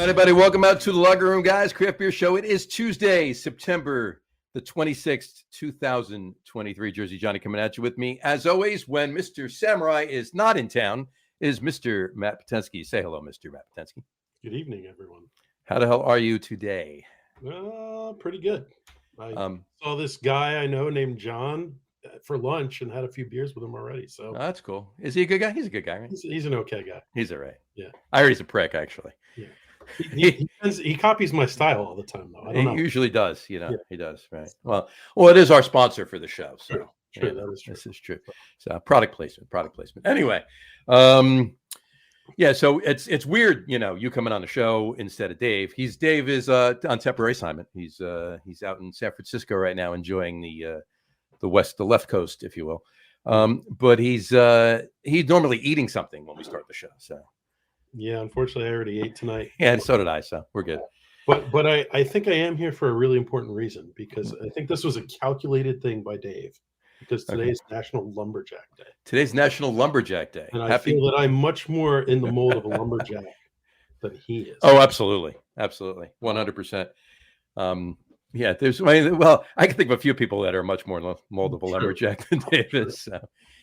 Anybody, welcome out to the Lager Room, guys. Craft Beer Show. It is Tuesday, September the 26th, 2023. Jersey Johnny coming at you with me. As always, when Mr. Samurai is not in town, is Mr. Matt Potenski. Say hello, Mr. Matt Potenski. Good evening, everyone. How the hell are you today? Pretty good. I saw this guy I know named John for lunch and had a few beers with him already. So that's cool. Is he a good guy? He's a good guy, right? He's an okay guy. He's all right. Yeah. I heard he's a prick, actually. Yeah. He copies my style all the time, though. I don't know. He usually does. He does. Right. Well, it is our sponsor for the show. So sure, that is true. This is true. So product placement. Anyway, yeah. So it's weird, you coming on the show instead of Dave. Dave is on temporary assignment. He's out in San Francisco right now, enjoying the left coast, if you will. But he's normally eating something when we start the show. So. Yeah, unfortunately, I already ate tonight. Yeah, and so did I, so we're good. But I think I am here for a really important reason, because I think this was a calculated thing by Dave, because today is National Lumberjack Day. Today's National Lumberjack Day. And I feel that I'm much more in the mold of a lumberjack than he is. Oh, absolutely. 100%. Yeah, I can think of a few people that are much more mold of a lumberjack than Dave is. So.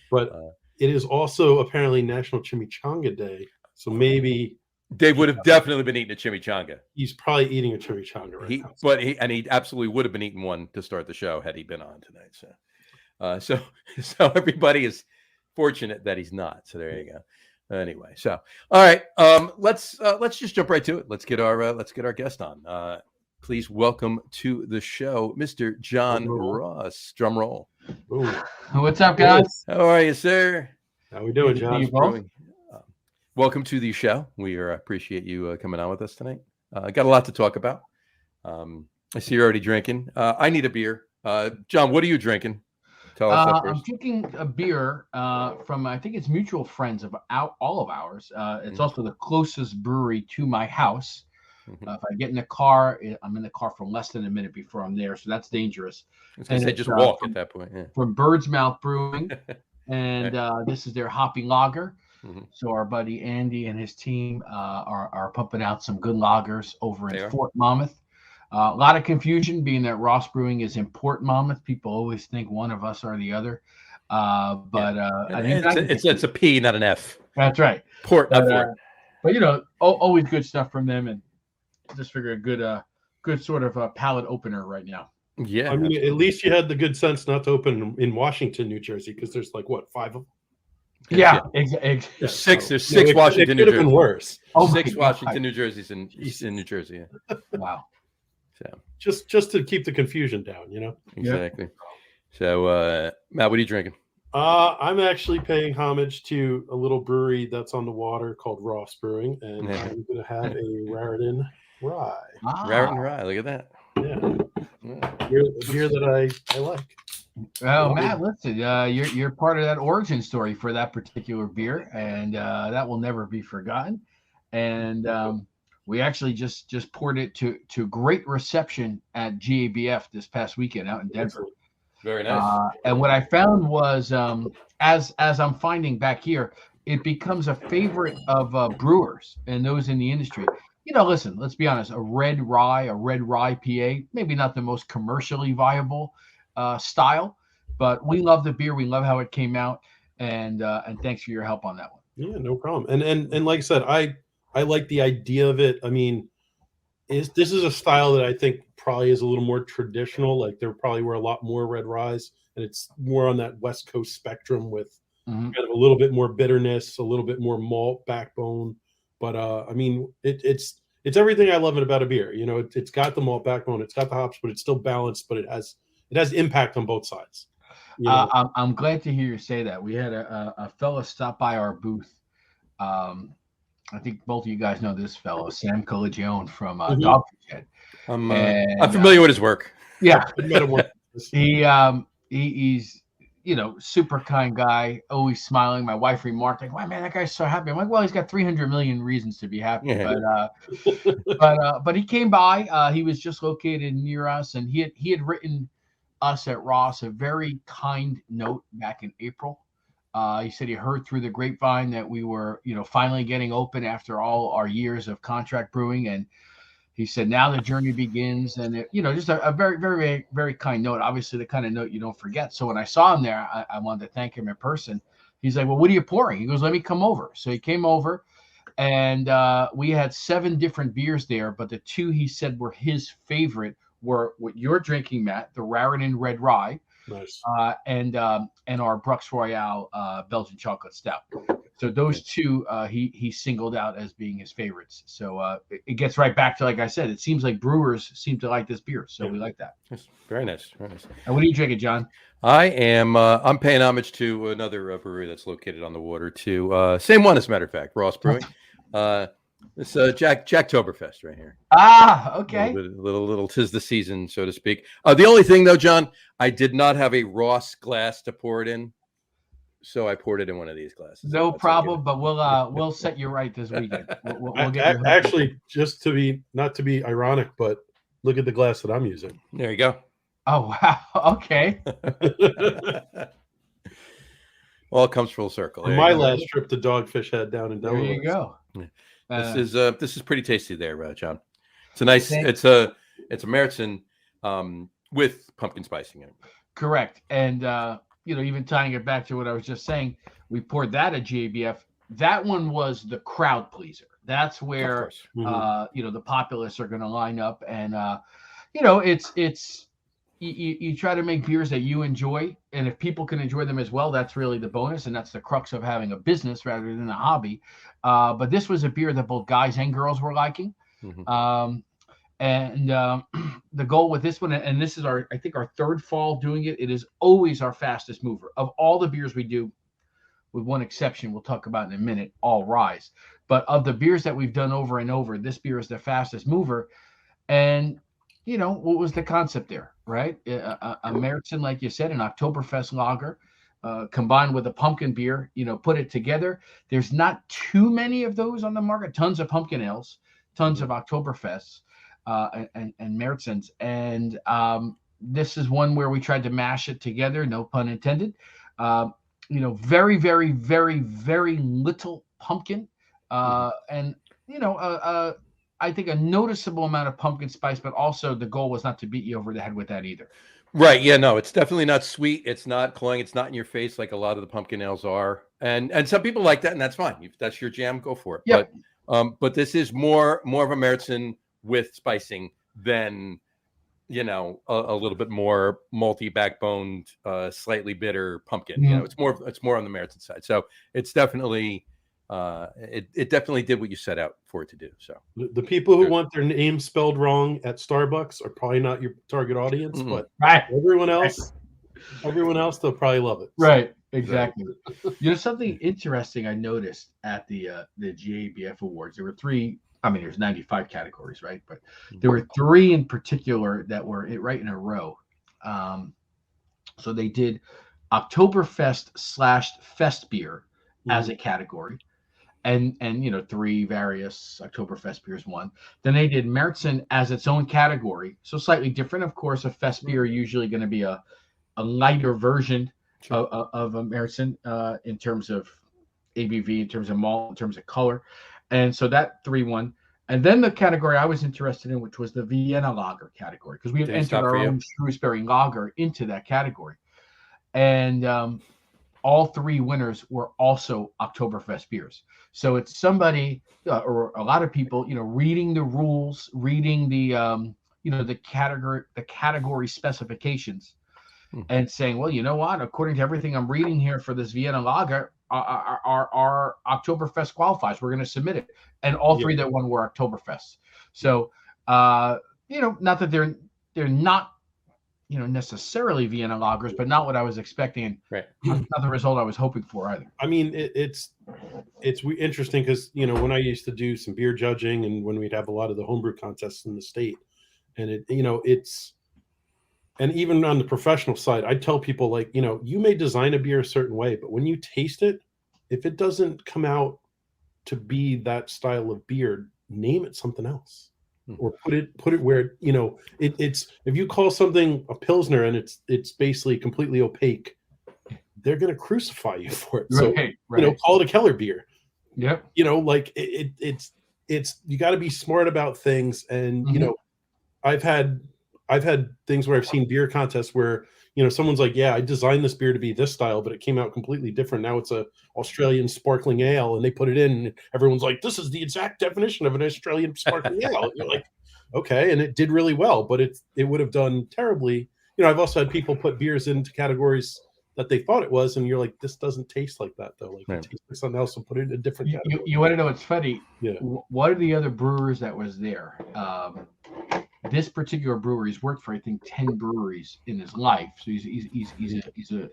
But it is also apparently National Chimichanga Day. So maybe Dave would have definitely been eating a chimichanga. He's probably eating a chimichanga right now. But he absolutely would have been eating one to start the show had he been on tonight. So everybody is fortunate that he's not. So there you go. Anyway, so all right, let's just jump right to it. Let's get our guest on. Please welcome to the show, Mr. John Ross. Drum roll. Ooh. What's up, guys? How are you, sir? How we doing, John? Welcome to the show. We appreciate you coming on with us tonight. Got a lot to talk about. I see you're already drinking. I need a beer. John, what are you drinking? Tell us first. I'm drinking a beer from, I think it's mutual friends of all of ours. It's also the closest brewery to my house. Mm-hmm. If I get in the car, I'm in the car for less than a minute before I'm there, so that's dangerous. I was going to say, just walk at that point. Yeah. From Bird's Mouth Brewing, and this is their hoppy lager. Mm-hmm. So our buddy Andy and his team are pumping out some good lagers over in Port Monmouth. A lot of confusion being that Ross Brewing is in Port Monmouth. People always think one of us or the other. I think it's a P, not an F. That's right. Port, not Fort. But always good stuff from them, and just figure a good sort of palate opener right now. Yeah, I mean, at least you had the good sense not to open in Washington, New Jersey, because there's 5 of them. Yeah, There's six. There's 6 Washington, New Jersey. Been worse. 6 Washington, New Jersey's in New Jersey. Yeah. Wow. So just to keep the confusion down, Exactly. Yeah. So Matt, what are you drinking? I'm actually paying homage to a little brewery that's on the water called Ross Brewing, and I'm going to have a Raritan Rye. Raritan Rye. Look at that. Yeah. Beer that I like. Well, Matt, listen, you're part of that origin story for that particular beer, and that will never be forgotten. And we actually just poured it to great reception at GABF this past weekend out in Denver. Very nice. And what I found was, as I'm finding back here, it becomes a favorite of brewers and those in the industry. Listen, let's be honest, a red rye PA, maybe not the most commercially viable style, but we love the beer. We love how it came out, and thanks for your help on that one. Yeah, no problem. And like I said, I like the idea of it. I mean, this is a style that I think probably is a little more traditional. Like there probably were a lot more red ryes, and it's more on that West Coast spectrum with kind of a little bit more bitterness, a little bit more malt backbone. But I mean, it's everything I love about a beer. It's got the malt backbone, it's got the hops, but it's still balanced. But it has impact on both sides. I'm glad to hear you say that. We had a fellow stop by our booth. I think both of you guys know this fellow, Sam Colagione from Dogfish Head. I'm familiar with his work. Yeah, he's super kind guy, always smiling. My wife remarked, like, "Wow, man, that guy's so happy." I'm like, "Well, he's got 300 million reasons to be happy." Yeah. But he came by. He was just located near us, and he had written us at Ross a very kind note back in April. He said he heard through the grapevine that we were, finally getting open after all our years of contract brewing. And he said, now the journey begins. And, just a very, very, very, very kind note, obviously the kind of note you don't forget. So when I saw him there, I wanted to thank him in person. He's like, well, what are you pouring? He goes, let me come over. So he came over, and we had 7 different beers there. But the 2 he said were his favorite were what you're drinking, Matt, the Raritan Red Rye. Nice. And our Brux Royale Belgian chocolate stout. So those 2 he singled out as being his favorites. So it gets right back to, like I said, it seems like brewers seem to like this beer, so we like that. Yes, very nice, very nice. And what are you drinking, John? I am. I'm paying homage to another brewery that's located on the water. Same one, as a matter of fact, Ross Brewing. It's Jacktoberfest right here. Ah, okay. Little 'tis the season, so to speak. The only thing though, John, I did not have a Ross glass to pour it in, so I poured it in one of these glasses. No problem, but we'll set you right this weekend. We'll get you actually, just not to be ironic, but look at the glass that I'm using. There you go. Oh wow. Okay. All comes full circle. My last trip to Dogfish Head down in Delaware. There you go. This is pretty tasty there, John. It's a nice. It's a Märzen with pumpkin spicing in it. Correct, and even tying it back to what I was just saying, we poured that at GABF. That one was the crowd pleaser. That's where the populace are going to line up, and it's you try to make beers that you enjoy, and if people can enjoy them as well, that's really the bonus, and that's the crux of having a business rather than a hobby. But this was a beer that both guys and girls were liking. Mm-hmm. The goal with this one, and this is I think our 3rd fall doing it, it is always our fastest mover. Of all the beers we do, with one exception we'll talk about in a minute, all rise. But of the beers that we've done over and over, this beer is the fastest mover. And what was the concept there, right? A Märzen, like you said, an Oktoberfest lager, combined with a pumpkin beer, put it together. There's not too many of those on the market. Tons of pumpkin ales, tons of Oktoberfests, and Märzens. And this is one where we tried to mash it together, no pun intended. Very, very, very, very little pumpkin. And, I think a noticeable amount of pumpkin spice, but also the goal was not to beat you over the head with that either. Right. Yeah, no, it's definitely not sweet. It's not cloying. It's not in your face like a lot of the pumpkin ales are. And some people like that, and that's fine. If that's your jam, go for it. Yep. But this is more of a Märzen with spicing than, a little bit more malty backboned, slightly bitter pumpkin. Mm-hmm. It's more on the Märzen side. So it's definitely it definitely did what you set out for it to do. So the people who want their name spelled wrong at Starbucks are probably not your target audience, mm-hmm. but everyone else they'll probably love it. Right, exactly. Something interesting I noticed at the GABF Awards, there were 3. I mean, there's 95 categories, right? But there were 3 in particular that were right in a row. So they did Oktoberfest/Fest beer as a category. And 3 various Oktoberfest beers won. Then they did Märzen as its own category, so slightly different. Of course, a Fest beer usually going to be a lighter version of a Märzen in terms of ABV, in terms of malt, in terms of color, and so that 3 won. And then the category I was interested in, which was the Vienna Lager category, because we have entered our own Shrewsbury Lager into that category, and all 3 winners were also Oktoberfest beers. So it's somebody or a lot of people, reading the rules, reading the category specifications, and saying, well, you know what? According to everything I'm reading here for this Vienna Lager, our Oktoberfest qualifies. We're going to submit it, and all 3 that won were Oktoberfest. So not that they're not necessarily Vienna lagers, but not what I was expecting. Right. Not the result I was hoping for either. I mean, it's interesting because, when I used to do some beer judging and when we'd have a lot of the homebrew contests in the state, and and even on the professional side, I tell people you may design a beer a certain way, but when you taste it, if it doesn't come out to be that style of beer, name it something else. Or put it where it's if you call something a Pilsner and it's basically completely opaque, they're going to crucify you for it. So, Right. call it a Keller beer. Yep. Like it's you got to be smart about things. And, Mhm. I've had things where I've seen beer contests where, someone's like, yeah, I designed this beer to be this style, but it came out completely different. Now it's a Australian sparkling ale, and they put it in, and everyone's like, this is the exact definition of an Australian sparkling ale. And you're like, okay. And it did really well, but it would have done terribly. I've also had people put beers into categories that they thought it was, and you're like, this doesn't taste like that though. Like, Right. it tastes like something else, and put it in a different category. You want to know what's funny? Yeah. One of the other brewers that was there, this particular brewery, he's worked for, I think, 10 breweries in his life. So he's a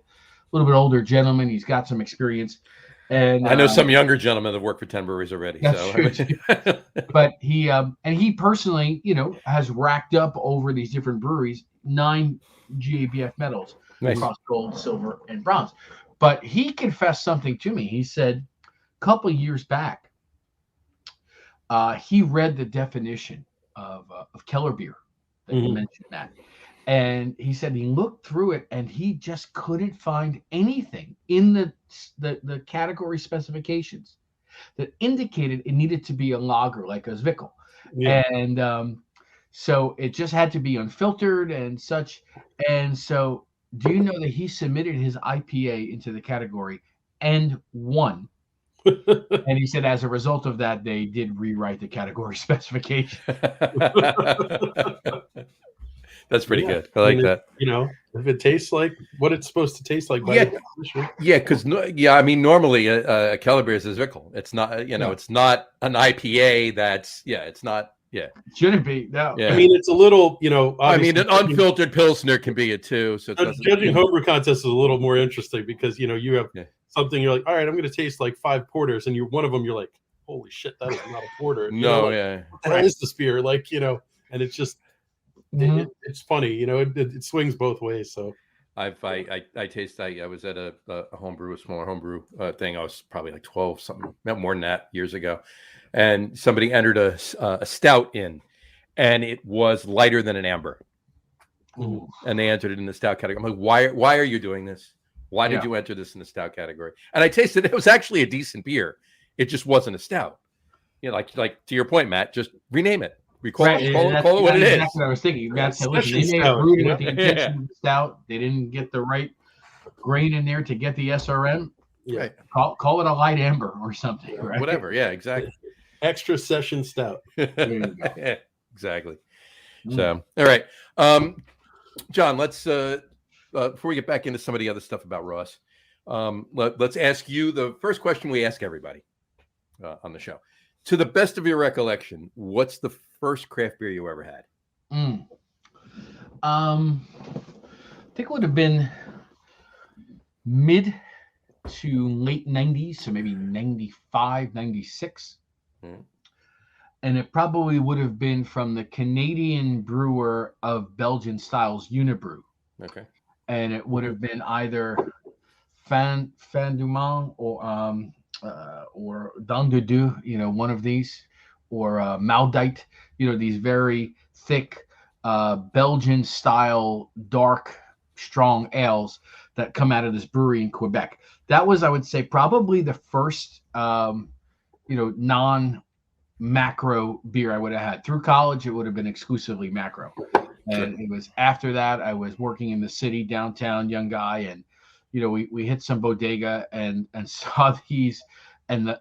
little bit older gentleman. He's got some experience. And I know some younger gentlemen that work for 10 breweries already. That's So true. But he personally, has racked up over these different breweries 9 GABF medals Nice. across gold, silver, and bronze. But he confessed something to me. He said a couple of years back, he read the definition of Keller beer that you mentioned that. And he said he looked through it and he just couldn't find anything in the category specifications that indicated it needed to be a lager, like a Zwickel. Yeah. And so it just had to be unfiltered and such. And so do you know that he submitted his IPA into the category and won? And he said as a result of that, they did rewrite the category specification. That's pretty good. I like that. If it tastes like what it's supposed to taste like. Yeah, because I mean, normally a Keller beer is a Zwickel. It's not, it's not an IPA. It's not. Yeah, it shouldn't be. No, yeah. I mean, it's a little, I mean, an unfiltered Pilsner can be it too. So judging homebrew contests is a little more interesting because you have something. You're like, all right, I'm going to taste like 5 porters, and one of them, you're like, holy shit, that is not a porter. No, what the hell is this beer? Like, and it's just. It's funny, it swings both ways. So I was at a smaller homebrew thing. I was probably like 12, something, not more than that, years ago, and somebody entered a stout in, and it was lighter than an amber. Ooh. And they entered it in the stout category. I'm like, why are you doing this? Why did you enter this in the stout category? And I tasted it. It was actually a decent beer. It just wasn't a stout. Like to your point, Matt, just rename it. Call it what it is. That's what I was thinking. Matt said, listen, they made a brew with the intention of stout. They didn't get the right grain in there to get the SRM. Right. Call it a light amber or something. Right? Whatever. Yeah, exactly. Extra session stout. Yeah, exactly. So, all right. John, let's before we get back into some of the other stuff about Ross, let's ask you the first question we ask everybody on the show. To the best of your recollection, what's the first craft beer you ever had? I think it would have been mid to late 90s, so maybe 95, 96. And it probably would have been from the Canadian brewer of Belgian styles, Unibrew. Okay. And it would have been either Fin du Monde or Dans de Deux, one of these, or Maudite, these very thick Belgian style, dark, strong ales that come out of this brewery in Quebec. That was, I would say, probably the first, non-macro beer I would have had. Through college, it would have been exclusively macro. And it was after that, I was working in the city, downtown, young guy, and we hit some bodega and saw these, I'll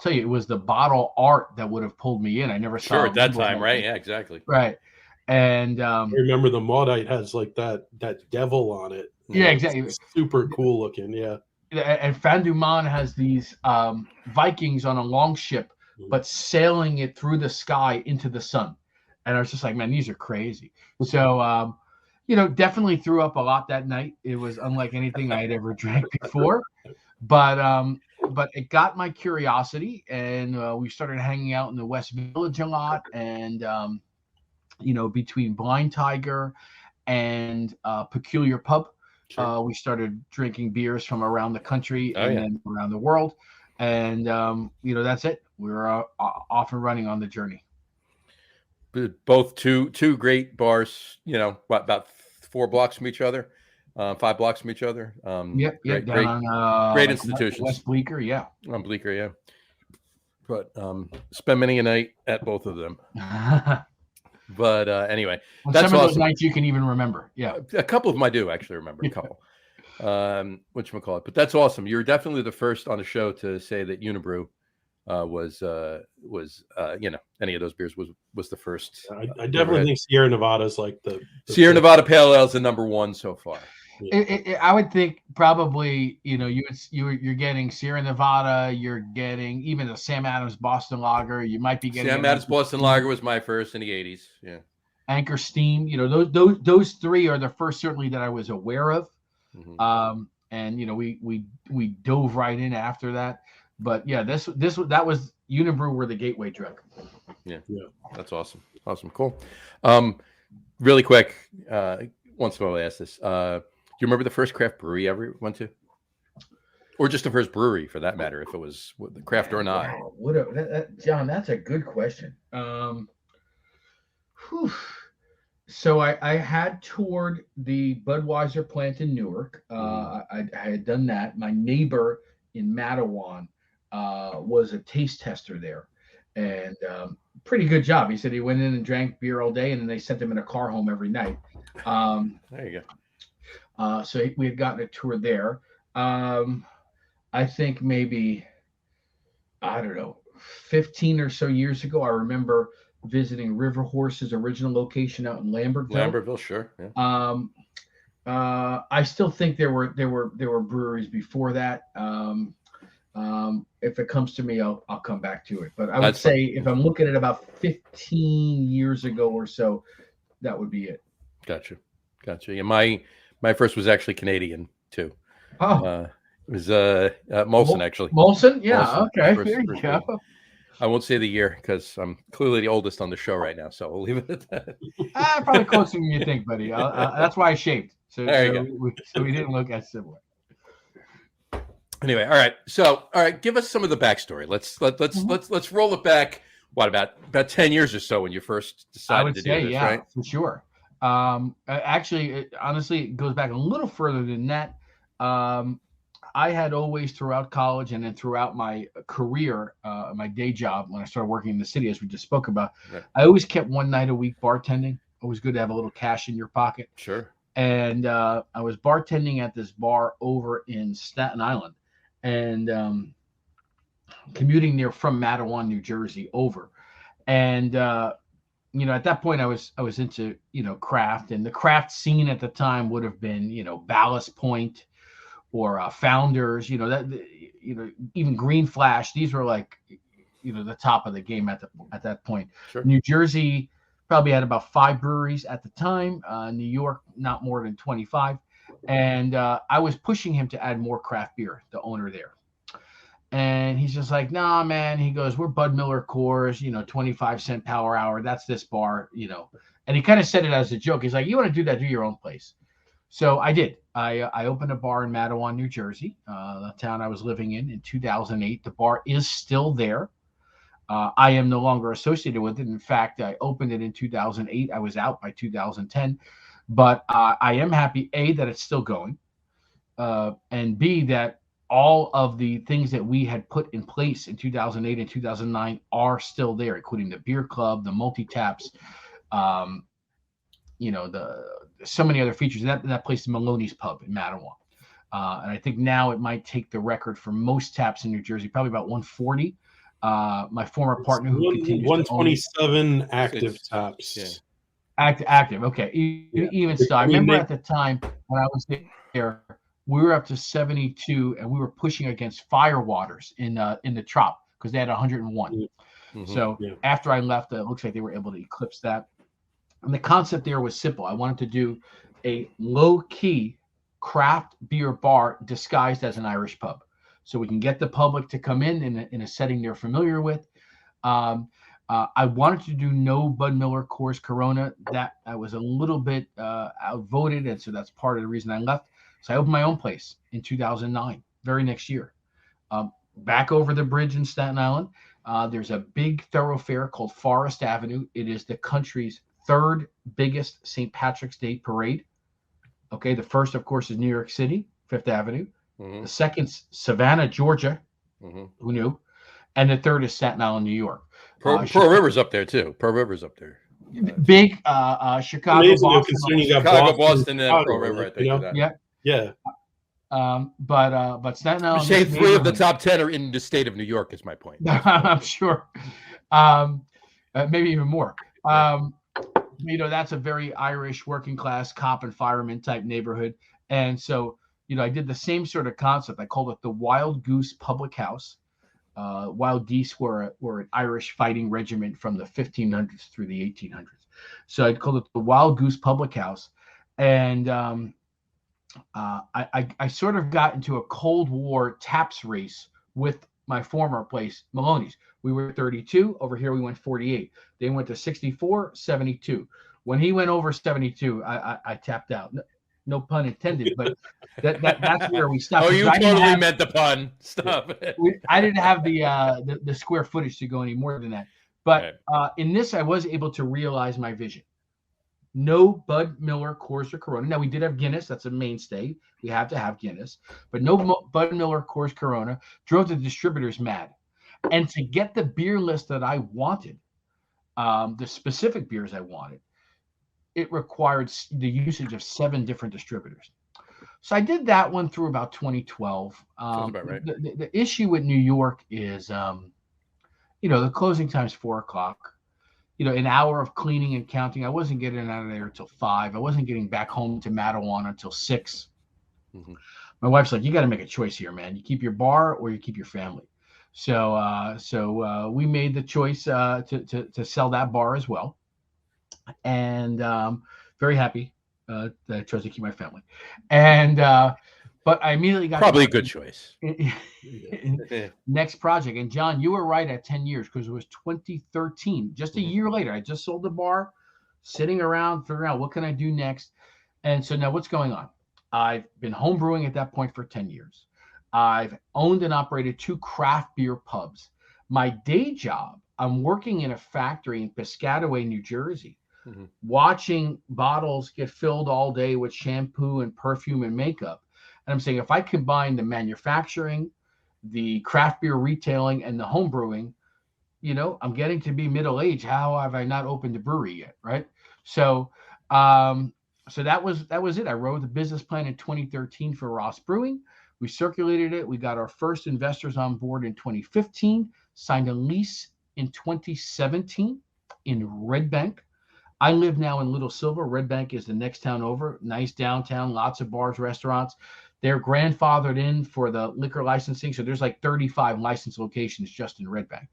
tell you, it was the bottle art that would have pulled me in. I never saw it at that time, right? Yeah, exactly. Right. And I remember the Maudite has like that devil on it. Yeah, exactly. It's super cool looking. Yeah. And Fin du Monde has these Vikings on a long ship, but sailing it through the sky into the sun. And I was just like, man, these are crazy. So, definitely threw up a lot that night. It was unlike anything I had ever drank before, but it got my curiosity, and we started hanging out in the West Village a lot, and between Blind Tiger and Peculiar Pub, we started drinking beers from around the country then around the world, and that's it. We're off and running on the journey. Both two great bars, about 4 blocks from each other. 5 blocks from each other. Yep, Great, down great, on great like institutions. West Bleecker, yeah. On Bleecker, yeah. But spend many a night at both of them. But anyway, And that's some of those awesome. nights you can even remember. Yeah, A couple of them I do actually remember. A couple. Whatchamacallit. But that's awesome. You're definitely the first on the show to say that Unibrew was any of those beers was the first. I definitely think Sierra Nevada is like the Sierra Nevada Pale Ale is the number one so far. I would think probably you're getting Sierra Nevada, you're getting even the Sam Adams Boston Lager, you might be getting Sam Adams Boston Lager was my first in the 80s. Yeah, Anchor Steam. Those three are the first certainly that I was aware of. Mm-hmm. And we dove right in after that. But yeah, that was Unibrew were the gateway drug. Yeah, that's awesome. Cool. Really quick, once in a while I ask this. Do you remember the first craft brewery you ever went to, or just the first brewery for that matter, if it was the craft or not? Wow. John, that's a good question. So I had toured the Budweiser plant in Newark. I had done that. My neighbor in Matawan was a taste tester there, and pretty good job. He said he went in and drank beer all day, and then they sent him in a car home every night. There you go. So we had gotten a tour there. I think maybe, I don't know, 15 or so years ago, I remember visiting River Horse's original location out in Lambertville. Lambertville, sure. Yeah. I still think there were breweries before that. If it comes to me, I'll come back to it. But I would say if I'm looking at about 15 years ago or so, that would be it. Gotcha. Yeah, my first was actually Canadian too. Oh, it was Molson actually. Molson, yeah. Molson, okay, first there you go. beer. I won't say the year because I'm clearly the oldest on the show right now, so we'll leave it at that. Probably closer than you think, buddy. That's why I shaved, so we didn't look as similar. Anyway, all right. Give us some of the backstory. Let's roll it back. What about 10 years or so when you first decided to do this? Yeah, right? for sure. Actually, honestly, it goes back a little further than that. I had always, throughout college and then throughout my career, my day job, when I started working in the city, as we just spoke about, right. I always kept one night a week bartending. Always good to have a little cash in your pocket. Sure. And I was bartending at this bar over in Staten Island, and commuting there from Matawan, New Jersey, over. And at that point, I was into craft, and the craft scene at the time would have been Ballast Point or Founders, even Green Flash. These were like the top of the game at that point. Sure. New Jersey probably had about 5 breweries at the time. New York, not more than 25. And I was pushing him to add more craft beer, the owner there. And he's just like, nah, man. He goes, we're Bud Miller Coors, 25-cent power hour. That's this bar, And he kind of said it as a joke. He's like, you want to do that, do your own place. So I did. I opened a bar in Matawan, New Jersey, the town I was living in 2008. The bar is still there. I am no longer associated with it. In fact, I opened it in 2008. I was out by 2010. But I am happy, A, that it's still going, and B, that all of the things that we had put in place in 2008 and 2009 are still there, including the beer club, the multi-taps, so many other features. That place is Maloney's Pub in Matawan. And I think now it might take the record for most taps in New Jersey, probably about 140. My former partner who continues 127 active taps. Yeah. Active. Okay. Even so, I remember at the time when I was there, we were up to 72, and we were pushing against Firewaters in the Trop because they had 101. Mm-hmm. So after I left, it looks like they were able to eclipse that. And the concept there was simple. I wanted to do a low-key craft beer bar disguised as an Irish pub, so we can get the public to come in a setting they're familiar with. I wanted to do no Bud Miller Coors Corona. That I was a little bit outvoted, and so that's part of the reason I left. So I opened my own place in 2009, very next year. Back over the bridge in Staten Island, there's a big thoroughfare called Forest Avenue. It is the country's 3rd biggest St. Patrick's Day parade. Okay, the first, of course, is New York City, Fifth Avenue. Mhm. The second's Savannah, Georgia. Mhm. Who knew? And the third is Staten Island, New York. Pearl Chicago, River's up there too. Pearl River's up there. big Chicago, Amazing though, Boston. considering you got Chicago, Boston, and Boston, and Pearl Chicago, River. I like, think is that. Yeah. yeah. But Staten I'm Island. saying this 3 of the neighborhood- top 10 are in the state of New York. Is my point. I'm sure. Maybe even more. That's a very Irish working class cop and fireman type neighborhood. And so, I did the same sort of concept. I called it the Wild Goose Public House. Wild geese were an Irish fighting regiment from the 1500s through the 1800s. So I called it the Wild Goose Public House. And I sort of got into a Cold War taps race with my former place, Maloney's. We were 32. Over here, we went 48. They went to 64, 72. When he went over 72, I tapped out. No pun intended, but that's where we stopped. Oh, you I didn't totally have- meant the pun. Stop it. I didn't have the square footage to go any more than that. But in this, I was able to realize my vision. No Bud Miller, Coors, or Corona. Now, we did have Guinness. That's a mainstay. We have to have Guinness. But no Bud Miller, Coors, Corona. Drove the distributors mad. And to get the beer list that I wanted, the specific beers I wanted, it required the usage of 7 different distributors. So I did that one through about 2012. Sounds about right. The issue with New York is, the closing time's 4 o'clock. An hour of cleaning and counting. I wasn't getting out of there until 5. I wasn't getting back home to Mattawan until 6. Mhm. My wife's like, "You got to make a choice here, man. You keep your bar or you keep your family." So we made the choice to sell that bar as well, and very happy that I chose to keep my family. And but I immediately got Probably a good choice. next project. And John, you were right at 10 years because it was 2013. Just a year later, I just sold the bar, sitting around figuring out what can I do next. And so now what's going on? I've been home brewing at that point for 10 years. I've owned and operated 2 craft beer pubs. My day job, I'm working in a factory in Piscataway, New Jersey, watching bottles get filled all day with shampoo and perfume and makeup. And I'm saying, if I combine the manufacturing, the craft beer retailing, and the home brewing, I'm getting to be middle-aged. How have I not opened a brewery yet, right? So that was it. I wrote the business plan in 2013 for Ross Brewing. We circulated it. We got our first investors on board in 2015, signed a lease in 2017 in Red Bank. I live now in Little Silver. Red Bank is the next town over. Nice downtown, lots of bars, restaurants. They're grandfathered in for the liquor licensing. So there's like 35 licensed locations just in Red Bank.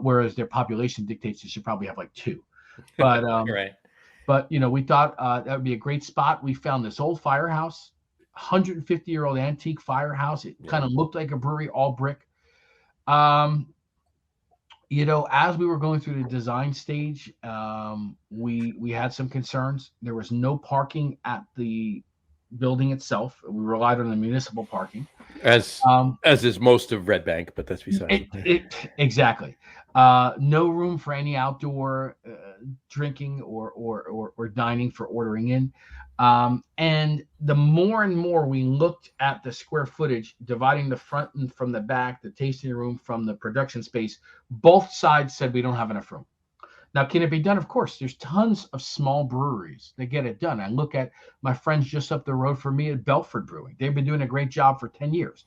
Whereas their population dictates they should probably have like 2. But Right. But we thought that would be a great spot. We found this old firehouse, 150-year-old antique firehouse. It kind of looked like a brewery, all brick. As we were going through the design stage, we had some concerns. There was no parking at the building itself. We relied on the municipal parking, as is most of Red Bank, but that's besides exactly. No room for any outdoor drinking or dining for ordering in. And the more and more we looked at the square footage, dividing the front and from the back, the tasting room from the production space, both sides said we don't have enough room. Now, can it be done? Of course. There's tons of small breweries that get it done. I look at my friends just up the road from me at Belford Brewing. They've been doing a great job for 10 years,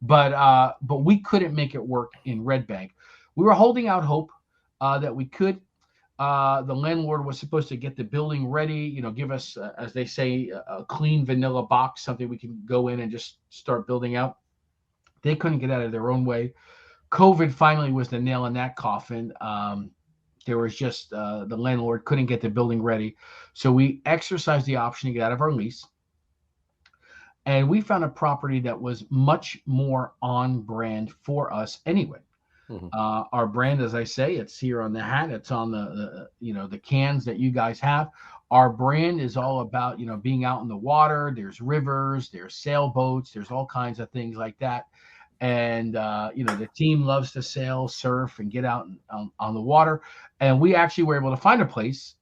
but we couldn't make it work in Red Bank. We were holding out hope that we could. The landlord was supposed to get the building ready, give us, as they say, a clean vanilla box, something we can go in and just start building out. They couldn't get out of their own way. COVID finally was the nail in that coffin. There was just the landlord couldn't get the building ready. So we exercised the option to get out of our lease. And we found a property that was much more on brand for us anyway. Our brand, as I say, it's here on the hat. It's on the cans that you guys have. Our brand is all about, being out in the water. There's rivers, there's sailboats, there's all kinds of things like that. And, the team loves to sail, surf, and get out on the water. And we actually were able to find a place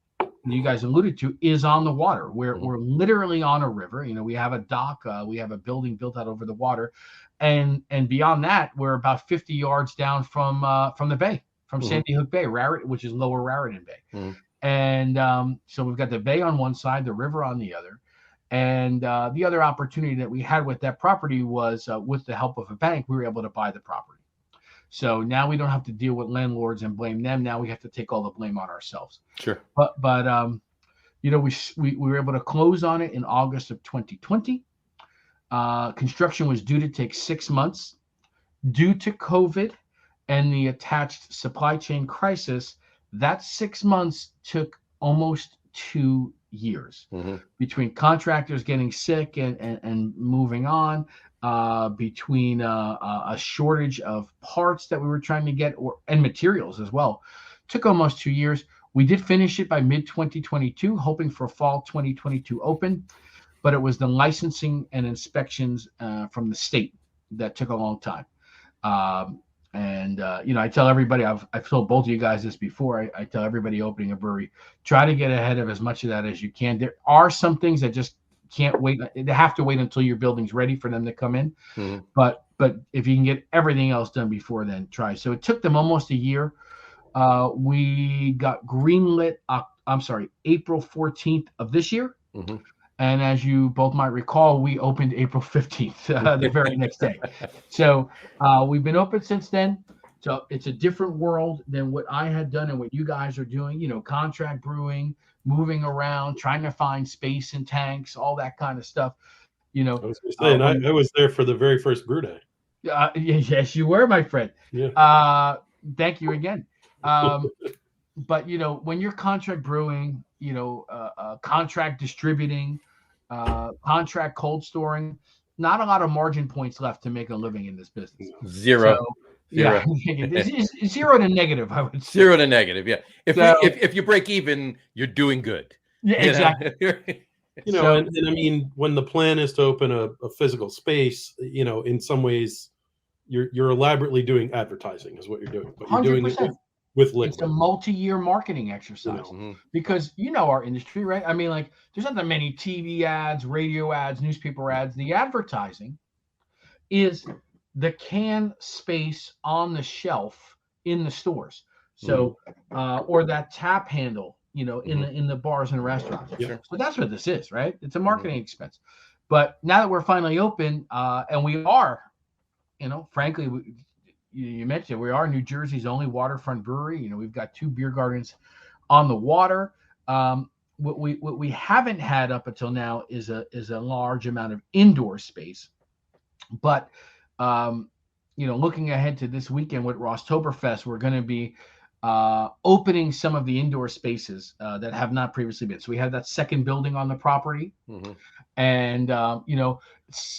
you guys alluded to is on the water. We're literally on a river. We have a dock, we have a building built out over the water, and beyond that, we're about 50 yards down from the bay, from Sandy Hook Bay, which is Lower Raritan Bay. And so we've got the bay on one side, the river on the other. And the other opportunity that we had with that property was with the help of a bank, we were able to buy the property. So now we don't have to deal with landlords and blame them. Now we have to take all the blame on ourselves. Sure. But we were able to close on it in August of 2020. Construction was due to take 6 months. Due to COVID and the attached supply chain crisis, that 6 months took almost 2 years between contractors getting sick and moving on, between a shortage of parts that we were trying to get and materials as well. Took almost 2 years. We did finish it by mid-2022, hoping for fall 2022 open, but it was the licensing and inspections from the state that took a long time. I tell everybody, I've told both of you guys this before. I tell everybody opening a brewery, try to get ahead of as much of that as you can. There are some things that just can't wait. They have to wait until your building's ready for them to come in. But if you can get everything else done before then, try. So it took them almost a year. We got greenlit, April 14th of this year. And as you both might recall, we opened April 15th, the very next day. So we've been open since then. So it's a different world than what I had done and what you guys are doing, contract brewing, moving around, trying to find space in tanks, all that kind of stuff. I was going to say, I was there for the very first brew day. Yes, you were, my friend. Yeah. Thank you again. But, when you're contract brewing, contract distributing, contract cold storing, not a lot of margin points left to make a living in this business. Zero. So, yeah, it's 0 to negative, I would say. 0 to negative, yeah. If you break even, you're doing good. Yeah, exactly. And I mean, when the plan is to open a physical space, in some ways, you're elaborately doing advertising is what you're doing, but you're 100%. doing it with liquid. It's a multi-year marketing exercise because our industry, right? I mean, like, there's not that many TV ads, radio ads, newspaper ads. The advertising is the can space on the shelf in the stores. So, or that tap handle, in the bars and restaurants. Sure. So that's what this is, right? It's a marketing expense. But now that we're finally open, and we are, frankly, you mentioned we are New Jersey's only waterfront brewery. We've got 2 beer gardens on the water. What we haven't had up until now is a large amount of indoor space. But looking ahead to this weekend with Rosstoberfest, we're going to be opening some of the indoor spaces that have not previously been. So we have that second building on the property, and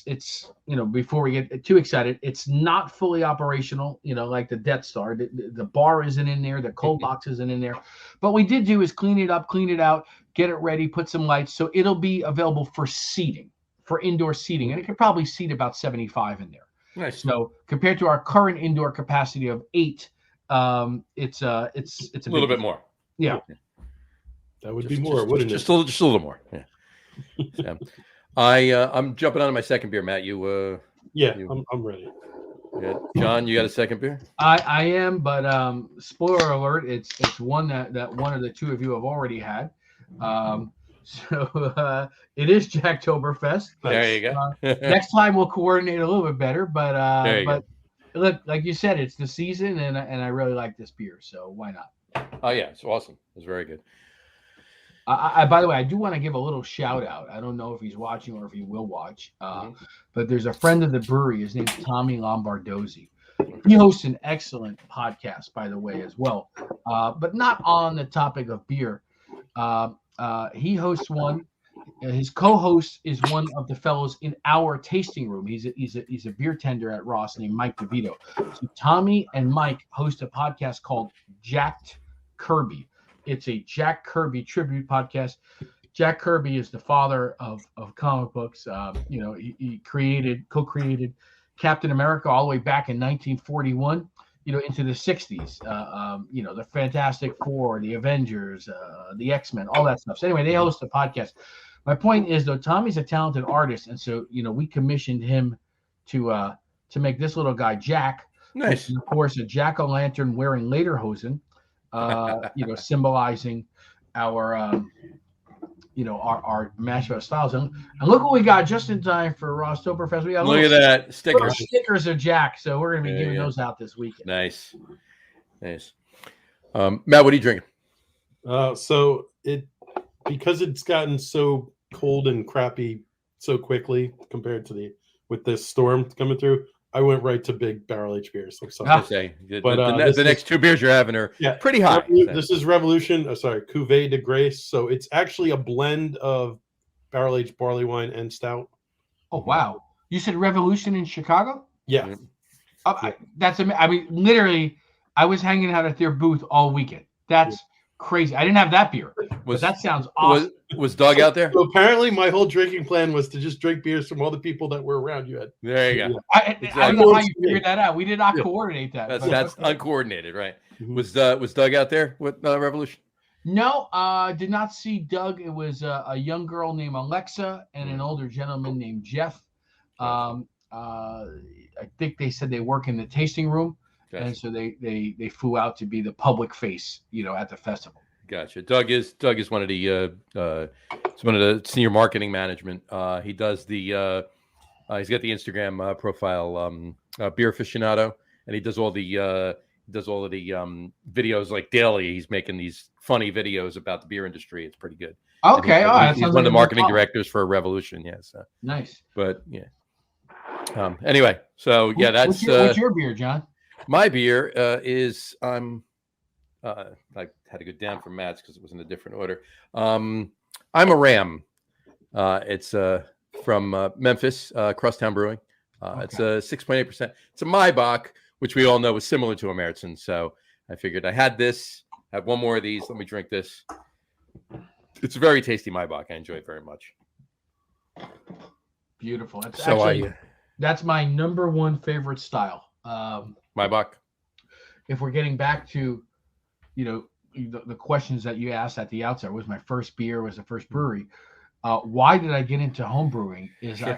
it's before we get too excited, it's not fully operational. Like the Death Star, the bar isn't in there, the cold box isn't in there. But we did do is clean it up, clean it out, get it ready, put some lights, so it'll be available for seating, for indoor seating, and it could probably seat about 75 in there. Nice. So compared to our current indoor capacity of 8. It's a little bit more. Yeah, that would be more, wouldn't it? Just a little more. Yeah. I'm jumping on to my second beer, Matt. I'm ready. Yeah. John, you got a second beer? I am, but spoiler alert, it's one that one of the two of you have already had. So it is Jacktoberfest. There you go. Next time we'll coordinate a little bit better, but go. Look, like you said, it's the season, and I really like this beer, so why not? Oh yeah, it's awesome. It's very good. By the way, I do want to give a little shout out. I don't know if he's watching or if he will watch, but there's a friend of the brewery. His name's Tommy Lombardozzi. He hosts an excellent podcast, by the way, as well, but not on the topic of beer. He hosts one. His co-host is one of the fellows in our tasting room. He's a beer tender at Ross named Mike DeVito. So Tommy and Mike host a podcast called Jacked Kirby. It's a Jack Kirby tribute podcast. Jack Kirby is the father of comic books. He co-created Captain America all the way back in 1941. into the 60s. The Fantastic Four, the Avengers, the X-Men, all that stuff. So anyway, they host a podcast. My point is, though, Tommy's a talented artist, and so we commissioned him to make this little guy Jack, Nice. which is, of course, a jack-o'-lantern wearing lederhosen, symbolizing our our mashup styles. And look what we got just in time for Rosstoberfest. We got Look at that little stickers. stickers of Jack, so we're going to be There you giving go. those out this weekend. Nice. Matt, what are you drinking? So because it's gotten so cold and crappy so quickly compared to with this storm coming through, I went right to big barrel aged beers. Like I say the But, next two beers you're having are pretty high. This is Revolution. Cuvée de Grace. So it's actually a blend of barrel aged barley wine and stout. Oh wow! You said Revolution in Chicago? Yeah. That's amazing. I mean, literally, I was hanging out at their booth all weekend. That's crazy. I didn't have that beer, but that sounds awesome. Was Doug out there? So apparently, my whole drinking plan was to just drink beers from all the people that were around you. There you go. I don't know how you figured that out. We did not coordinate that. That's uncoordinated, right? Mm-hmm. Was Doug out there with Revolution? No, did not see Doug. It was a young girl named Alexa and an older gentleman named Jeff. I think they said they work in the tasting room, and so they flew out to be the public face, at the festival. Gotcha. Doug is one of the senior marketing management. He does he's got the Instagram profile, Beer Aficionado, and he does all the videos like daily. He's making these funny videos about the beer industry. It's pretty good. Okay, he's one of the marketing directors for Revolution. Yeah, so nice. But yeah. Anyway, so yeah, that's what's your beer, John? My beer is I had to go down from Matt's because it was in a different order. I'm a Ram. It's from Memphis, Crosstown Brewing. It's a 6.8%. It's a Maibach, which we all know is similar to a Märzen. So I figured I had one more of these. Let me drink this. It's a very tasty Maibach. I enjoy it very much. Beautiful. That's my number one favorite style. Maibach. If we're getting back to, the questions that you asked at the outset, was my first beer, was the first brewery. Why did I get into home brewing?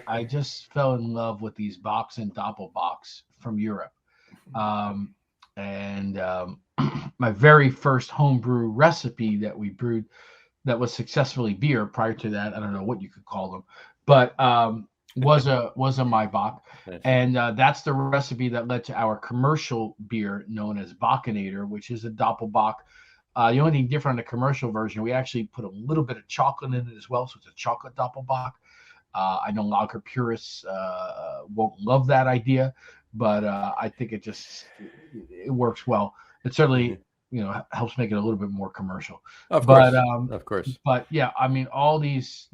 I just fell in love with these Bocks and Doppelbocks from Europe. My very first home brew recipe that we brewed that was successfully beer. Prior to that, I don't know what you could call them, but was a Maibach, and that's the recipe that led to our commercial beer known as Bockinator, which is a Doppelbock. The only thing different on the commercial version, we actually put a little bit of chocolate in it as well, so it's a chocolate Doppelbock. I know lager purists won't love that idea, but I think it works well. It certainly helps make it a little bit more commercial. Of course. But yeah, I mean, all these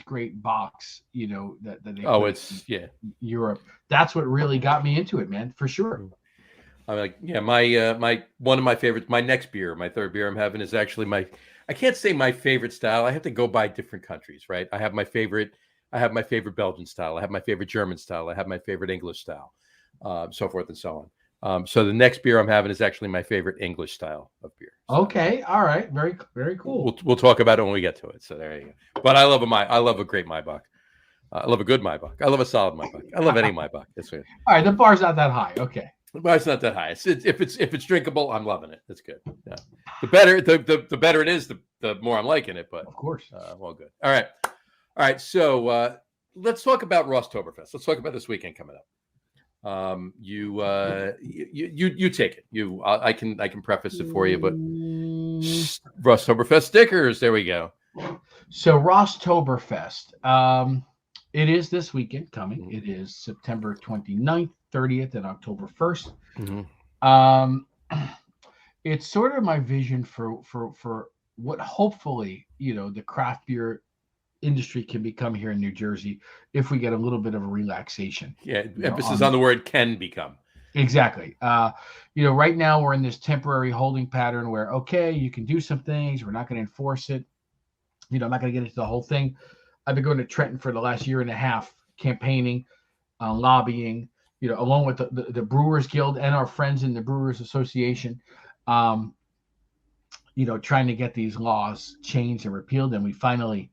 great Bocks, that they Europe. That's what really got me into it, man, for sure. I'm like, my one of my favorites, my next beer, my third beer I'm having is actually I can't say my favorite style. I have to go by different countries, right? I have my favorite Belgian style. I have my favorite German style. I have my favorite English style, so forth and so on. So the next beer I'm having is actually my favorite English style of beer. So okay, all right, very very cool. We'll talk about it when we get to it. So there you go. But I love a great Maibach. I love a good Maibach. I love a solid Maibach. I love any Maibach. That's it. All right, the bar's not that high. Okay. The bar's not that high. If it's drinkable, I'm loving it. It's good. Yeah. The better it is, the more I'm liking it. But of course, well, good. All right. So let's talk about Rosstoberfest. Let's talk about this weekend coming up. You take it. I can preface it for you, but Rosstoberfest stickers. There we go. So Rosstoberfest. It is this weekend coming. Mm-hmm. It is September 29th, 30th, and October 1st. Mm-hmm. It's sort of my vision for what hopefully, the craft beer industry can become here in New Jersey if we get a little bit of a relaxation. Yeah, emphasis on the word can become. Exactly. Right now we're in this temporary holding pattern where, okay, you can do some things. We're not going to enforce it. I'm not going to get into the whole thing. I've been going to Trenton for the last year and a half, campaigning, lobbying, along with the Brewers Guild and our friends in the Brewers Association, trying to get these laws changed and repealed. And we finally,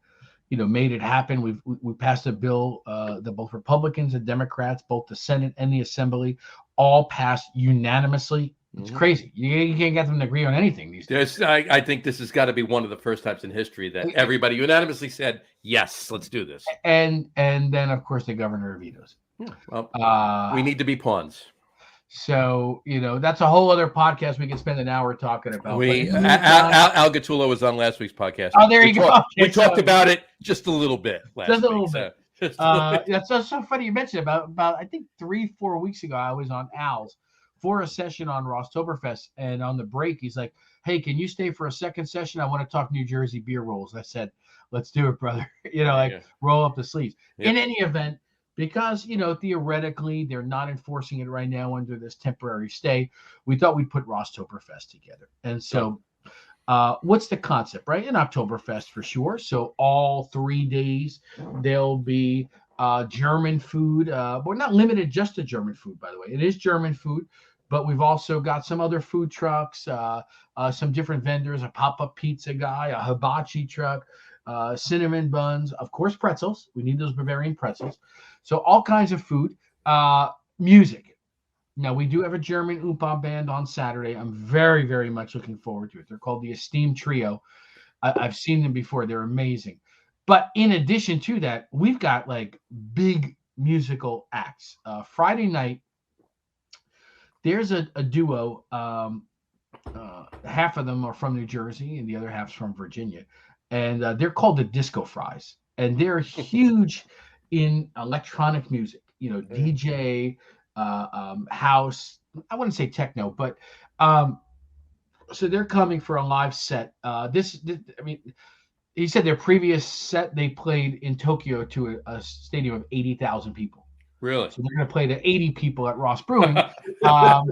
made it happen. We passed a bill that both Republicans and Democrats, both the Senate and the Assembly, all passed unanimously. It's crazy. You can't get them to agree on anything these days. I think this has got to be one of the first times in history that everybody unanimously said, yes, let's do this. And then, of course, the governor vetoes. Well, we need to be pawns. So, that's a whole other podcast we can spend an hour talking about. Al Gattullo was on last week's podcast. Oh, there you go. We talked about it just a little bit last week. Just a little bit. That's so funny you mentioned about I think 3-4 weeks ago, I was on Al's for a session on Rosstoberfest, and on the break, he's like, "Hey, can you stay for a second session? I want to talk New Jersey beer rolls." I said, "Let's do it, brother." Roll up the sleeves. Yep. In any event, because theoretically they're not enforcing it right now under this temporary stay, we thought we'd put Rosstoberfest together. And so, what's the concept, right? An Oktoberfest for sure. So all 3 days there'll be German food. We're not limited just to German food, by the way. It is German food, but we've also got some other food trucks, some different vendors, a pop-up pizza guy, a hibachi truck, cinnamon buns, of course, pretzels. We need those Bavarian pretzels. So all kinds of food, music. Now, we do have a German Oompa band on Saturday. I'm very, very much looking forward to it. They're called the Esteemed Trio. I've seen them before. They're amazing. But in addition to that, we've got like big musical acts. Friday night, there's a duo. Half of them are from New Jersey and the other half's from Virginia. And they're called the Disco Fries. And they're huge in electronic music, DJ, house. I wouldn't say techno, but so they're coming for a live set. He said their previous set they played in Tokyo to a stadium of 80,000 people. Really? So they're going to play to 80 people at Ross Brewing. Hopefully,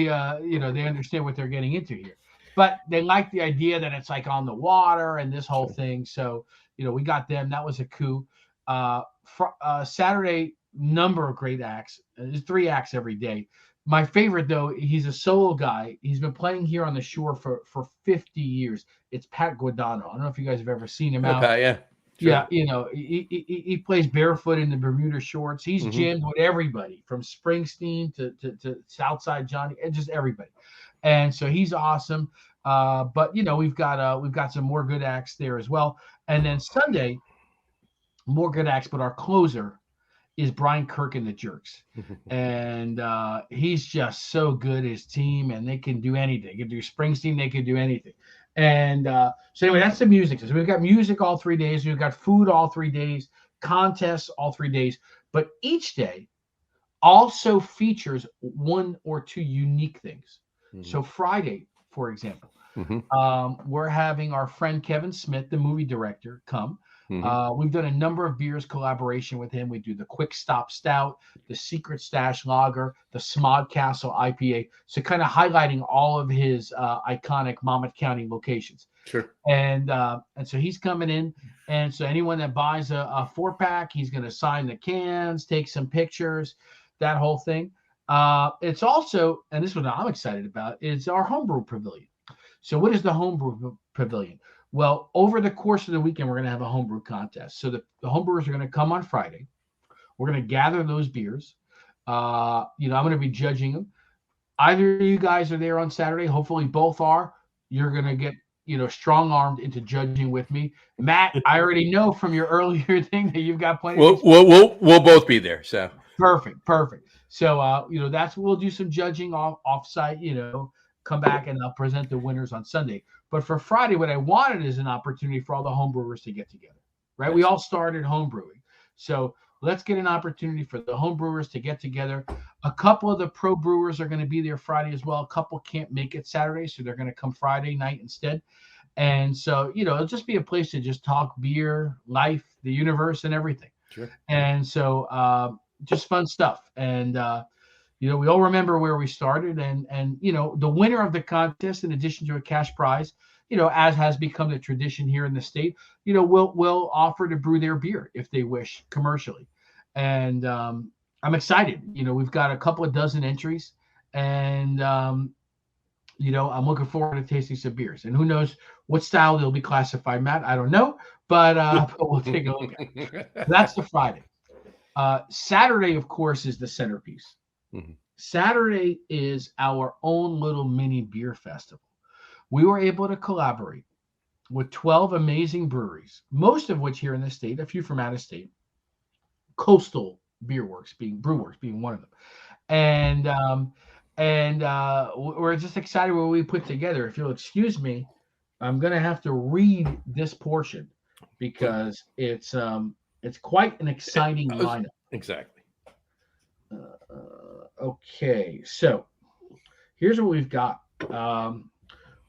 they understand what they're getting into here. But they like the idea that it's like on the water and this whole thing. So, we got them. That was a coup. Saturday, number of great acts. There's 3 acts every day. My favorite, though, he's a solo guy. He's been playing here on the shore for 50 years. It's Pat Guadagno. I don't know if you guys have ever seen him out. Yeah. Sure. Yeah, he plays barefoot in the Bermuda shorts. He's jammed with everybody from Springsteen to Southside Johnny, and just everybody. And so he's awesome. But we've got some more good acts there as well. And then Sunday, more good acts, but our closer is Brian Kirk and the Jerks. And he's just so good, his team, and they can do anything. They can do Springsteen, they can do anything. And so anyway, that's the music. So we've got music all 3 days. We've got food all 3 days, contests all 3 days. But each day also features 1 or 2 unique things. So Friday, for example, we're having our friend Kevin Smith, the movie director, come. We've done a number of beers collaboration with him. We do the Quick Stop Stout, the Secret Stash Lager, the Smod Castle IPA. So kind of highlighting all of his iconic Monmouth County locations. Sure. And so he's coming in. And so anyone that buys a 4-pack, he's going to sign the cans, take some pictures, that whole thing. It's also, and this is what I'm excited about, is our homebrew pavilion. So what is the homebrew pavilion? Well, over the course of the weekend, we're going to have a homebrew contest. So the homebrewers are going to come on Friday. We're going to gather those beers. I'm going to be judging them. Either of you guys are there on Saturday. Hopefully both are. You're going to get, strong-armed into judging with me. Matt, I already know from your earlier thing that you've got plenty. We'll both be there. So perfect. So, we'll do some judging off-site, come back and I'll present the winners on Sunday. But for Friday, what I wanted is an opportunity for all the homebrewers to get together, right? Yes. We all started homebrewing. So let's get an opportunity for the homebrewers to get together. A couple of the pro brewers are going to be there Friday as well. A couple can't make it Saturday, so they're going to come Friday night instead. And so, it'll just be a place to just talk beer, life, the universe, and everything. Sure. And so just fun stuff. And, we all remember where we started, and the winner of the contest, in addition to a cash prize, as has become the tradition here in the state, will offer to brew their beer if they wish commercially. and I'm excited. We've got a couple of dozen entries, and I'm looking forward to tasting some beers. And who knows what style they'll be classified, Matt? I don't know, but we'll take a look at it. That's the Friday. Saturday, of course, is the centerpiece. Mhm. Saturday is our own little mini beer festival. We were able to collaborate with 12 amazing breweries, most of which here in the state, a few from out of state. Coastal Brewworks being one of them, and we're just excited what we put together. If you'll excuse me, I'm gonna have to read this portion because it's quite an exciting lineup. Exactly. Okay, so here's what we've got.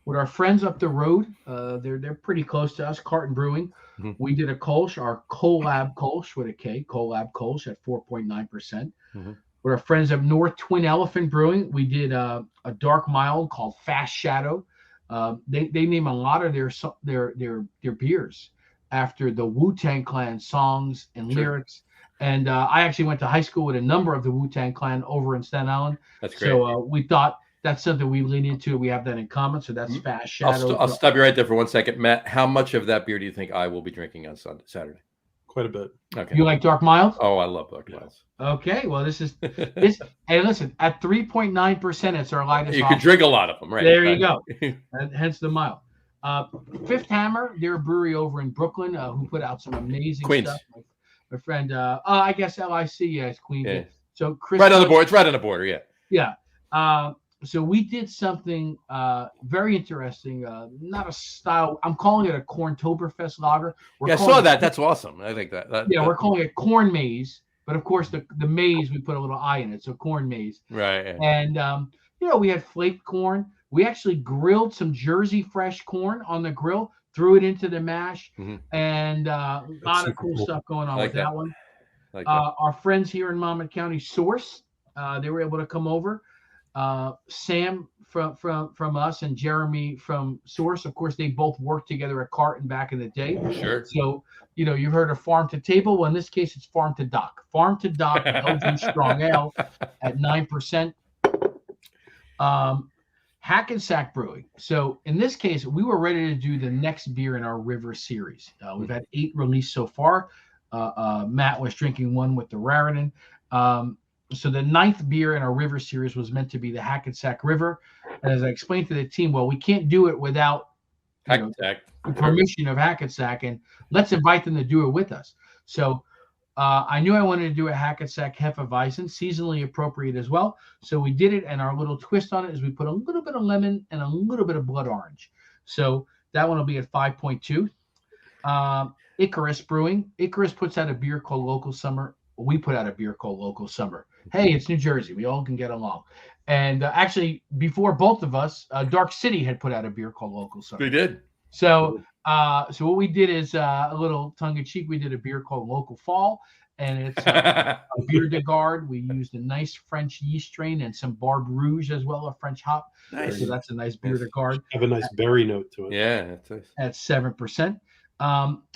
With our friends up the road, they're pretty close to us. Carton Brewing, Mhm. we did a Kolsch, our Collab Kolsch with a K, Collab Kolsch at 4.9%. Mhm. With our friends up north, Twin Elephant Brewing, we did a dark mild called Fast Shadow. They name a lot of their beers after the Wu-Tang Clan songs and Sure. lyrics. And I actually went to high school with a number of the Wu-Tang Clan over in Staten Island. That's great. So we thought that's something we lean into. We have that in common. So that's Fast Shadow. I'll stop you right there for 1 second, Matt. How much of that beer do you think I will be drinking on Saturday? Quite a bit. Okay. You like dark mild? Oh, I love dark miles. Okay. Well, this. Hey, listen, at 3.9%, it's our lightest. You could drink a lot of them, right? There you go. Hence the mild. Fifth Hammer, they're a brewery over in Brooklyn who put out some amazing Queens. stuff. My friend, I guess LIC, yes, Queens. Yeah. So Chris, Right on the border. It's right on the border. Yeah. Yeah. So we did something very interesting. Not a style. I'm calling it a Corntoberfest lager. I saw that. That's awesome. I think that. We're calling it corn maze, but of course the maize we put a little I in it, so corn maze. Right. And we had flaked corn. We actually grilled some Jersey fresh corn on the grill, threw it into the mash, and a lot of cool stuff going on with that one. Our friends here in Monmouth County Source, they were able to come over. Sam from us and Jeremy from Source, of course, they both worked together at Carton back in the day. Sure. So you've heard of farm to table. Well, in this case, it's farm to dock. Farm to dock Belgian strong ale at 9%. Hackensack Brewing. So in this case, we were ready to do the next beer in our River series. We've had 8 released so far. Matt was drinking one with the Raritan. So the 9th beer in our River series was meant to be the Hackensack River. And as I explained to the team, well, we can't do it without the permission of Hackensack, and let's invite them to do it with us. So I knew I wanted to do a Hackensack Hefeweizen, seasonally appropriate as well. So we did it, and our little twist on it is we put a little bit of lemon and a little bit of blood orange. So that one will be at 5.2. Icarus Brewing. Icarus puts out a beer called Local Summer. We put out a beer called Local Summer. Hey, it's New Jersey. We all can get along. And actually, before both of us, Dark City had put out a beer called Local Summer. They did. So what we did is a little tongue-in-cheek. We did a beer called Local Fall, and it's a beer de garde. We used a nice French yeast strain and some Barbe Rouge as well, a French hop. Nice. So that's a nice beer de garde. Have a nice berry note to it. Yeah. At 7%.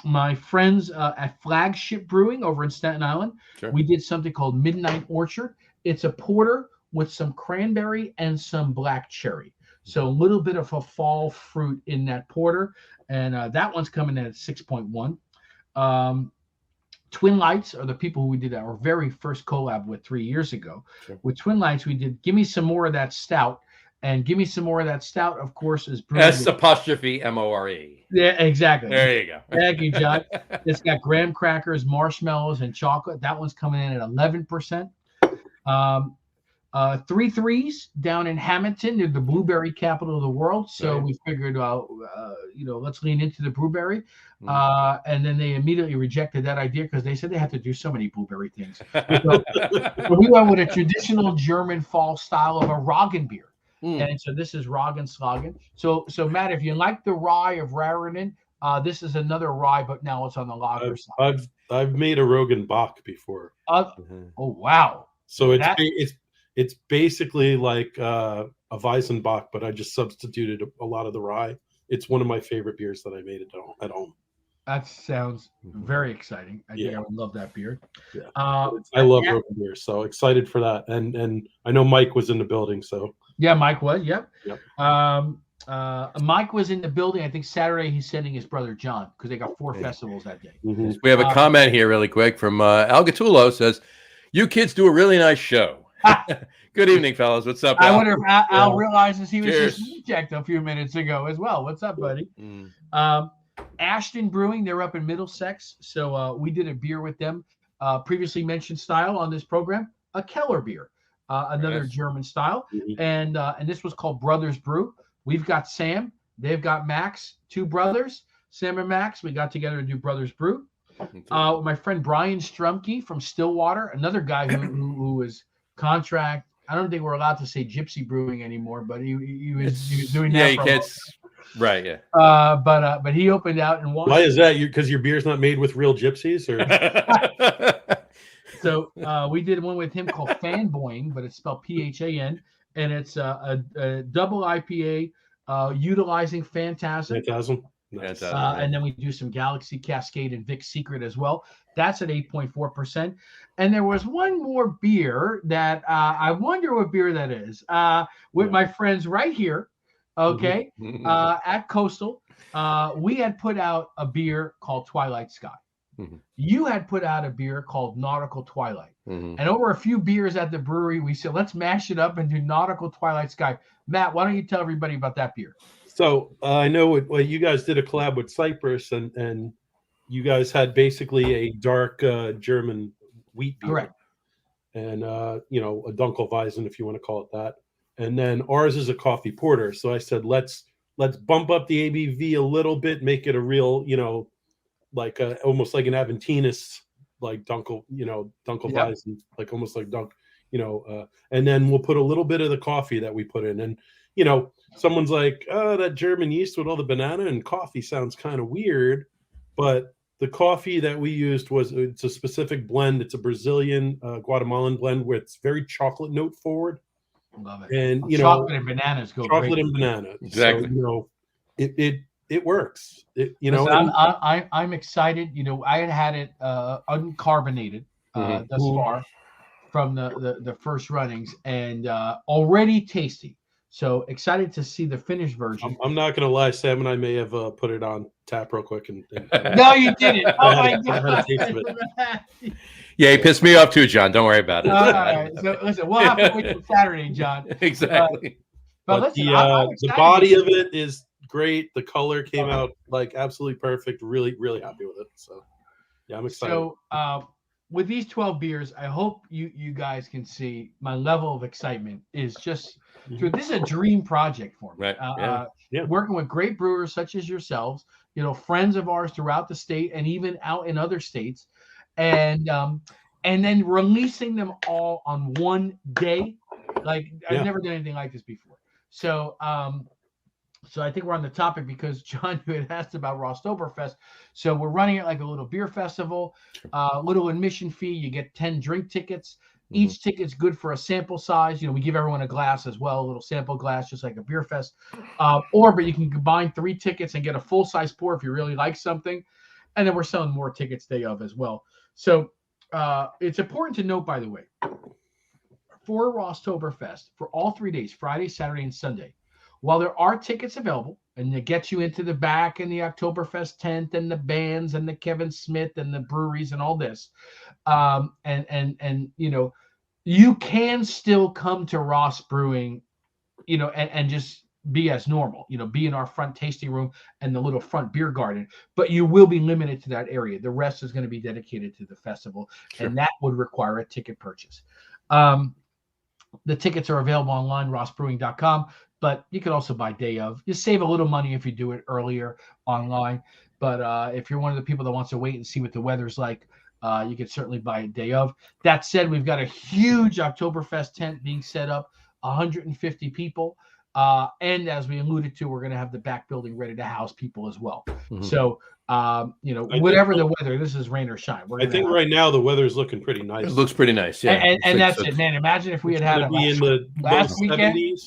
My friends at Flagship Brewing over in Staten Island, Sure. we did something called Midnight Orchard. It's a porter with some cranberry and some black cherry. So a little bit of a fall fruit in that porter. And that one's coming in at 6.1. Twin Lights are the people who we did our very first collab with 3 years ago. Sure. With Twin Lights, we did Give Me Some More of That Stout. And Give Me Some More of That Stout, of course, is brewed. S''MORE. Yeah, exactly. There you go. Thank you, John. It's got graham crackers, marshmallows, and chocolate. That one's coming in at 11%. 3 Threes down in Hamilton. They're the blueberry capital of the world. So Right. we figured, let's lean into the blueberry. And then they immediately rejected that idea because they said they have to do so many blueberry things. So we went with a traditional German fall style of a Roggen beer. And so this is Roggenslagen. So Matt, if you like the rye of Raritan, this is another rye, but now it's on the lager side. I've made a Rogan Bach before. Oh wow! So it's basically like a Weizenbach, but I just substituted a lot of the rye. It's one of my favorite beers that I made at home. That sounds very exciting. I think I would love that beer. Yeah. Uh, I love road beer, so excited for that. And I know Mike was in the building, so yeah, Mike was. Yep. Yep. Mike was in the building. I think Saturday he's sending his brother John because they got 4 festivals that day. mhm. We have a comment here really quick from Al Gattulo says, "You kids do a really nice show." Good evening, fellas. What's up, Al? I wonder if Al realizes he was Cheers. just checked a few minutes ago as well. What's up, buddy? Mm. Ashton Brewing, they're up in Middlesex. So we did a beer with them. Previously mentioned style on this program, a Keller beer, another Nice. German style. Mhm. And this was called Brothers Brew. We've got Sam, they've got Max, 2 brothers, Sam and Max. We got together to do Brothers Brew. My friend Brian Strumke from Stillwater, another guy who was contract. I don't think we're allowed to say Gypsy Brewing anymore, but he was doing that. Yeah, you can't. Right, yeah. But he opened out and Why is that? Because your beer's not made with real gypsies, or So we did one with him called Fanboying, but it's spelled Phan, and it's a double IPA utilizing Phantasm. Phantasm? Nice. And then we do some Galaxy Cascade and Vic's Secret as well. That's at 8.4%. And there was one more beer that I wonder what beer that is. With my friends right here, okay, at Coastal, we had put out a beer called Twilight Sky. You had put out a beer called Nautical Twilight. And over a few beers at the brewery, we said, let's mash it up and do Nautical Twilight Sky. Matt, why don't you tell everybody about that beer? So I know you guys did a collab with Cypress, and you guys had basically a dark German wheat beer. Correct. And, a Dunkelweizen, if you want to call it that. And then ours is a coffee porter. So I said, let's bump up the ABV a little bit, make it a real, like almost like an Aventinus, like Dunkelweizen, like almost like Dunk, and then we'll put a little bit of the coffee that we put in. And, someone's like, oh, that German yeast with all the banana and coffee sounds kind of weird. But the coffee that we used it's a specific blend. It's a Brazilian Guatemalan blend where it's very chocolate note forward. Love it. And, chocolate and bananas go chocolate great. and banana. Exactly. So, it works. Listen, I'm excited. I had it uncarbonated thus far from the first runnings, and already tasty. So excited to see the finished version. I'm not gonna lie, Sam and I may have put it on tap real quick and No, you didn't. Oh my I had a taste of it. God. Yeah, he pissed me off too, John. Don't worry about it. All right. So listen, we'll have to wait till Saturday, John. Exactly. But listen, I'm the excited. body of it is great. The color came out like absolutely perfect. Really, really happy with it. So yeah, I'm excited. So with these 12 beers, I hope you guys can see my level of excitement is just this is a dream project for me. Right. Working with great brewers such as yourselves, friends of ours throughout the state and even out in other states, and then releasing them all on one day. Like I've never done anything like this before. So so I think we're on the topic because John, you had asked about Rosstoberfest. So we're running it like a little beer festival, little admission fee. You get 10 drink tickets. Each ticket's good for a sample size. We give everyone a glass as well, a little sample glass, just like a beer fest. But you can combine 3 tickets and get a full-size pour if you really like something. And then we're selling more tickets day of as well. So it's important to note, by the way, for Rosstoberfest, for all 3 days, Friday, Saturday, and Sunday, while there are tickets available, and it gets you into the back and the Oktoberfest tent and the bands and the Kevin Smith and the breweries and all this, and you can still come to Ross Brewing, and just be as normal, be in our front tasting room and the little front beer garden, but you will be limited to that area. The rest is going to be dedicated to the festival, and that would require a ticket purchase. The tickets are available online, rossbrewing.com, but you could also buy day of. You save a little money if you do it earlier online. But if you're one of the people that wants to wait and see what the weather's like, you could certainly buy it day of. That said, we've got a huge Oktoberfest tent being set up, 150 people. And as we alluded to, we're going to have the back building ready to house people as well. So, whatever the weather, this is rain or shine. I think right now the weather is looking pretty nice. It looks pretty nice. Yeah. And that's it, man. Imagine if we had it in the last weekend. 70s.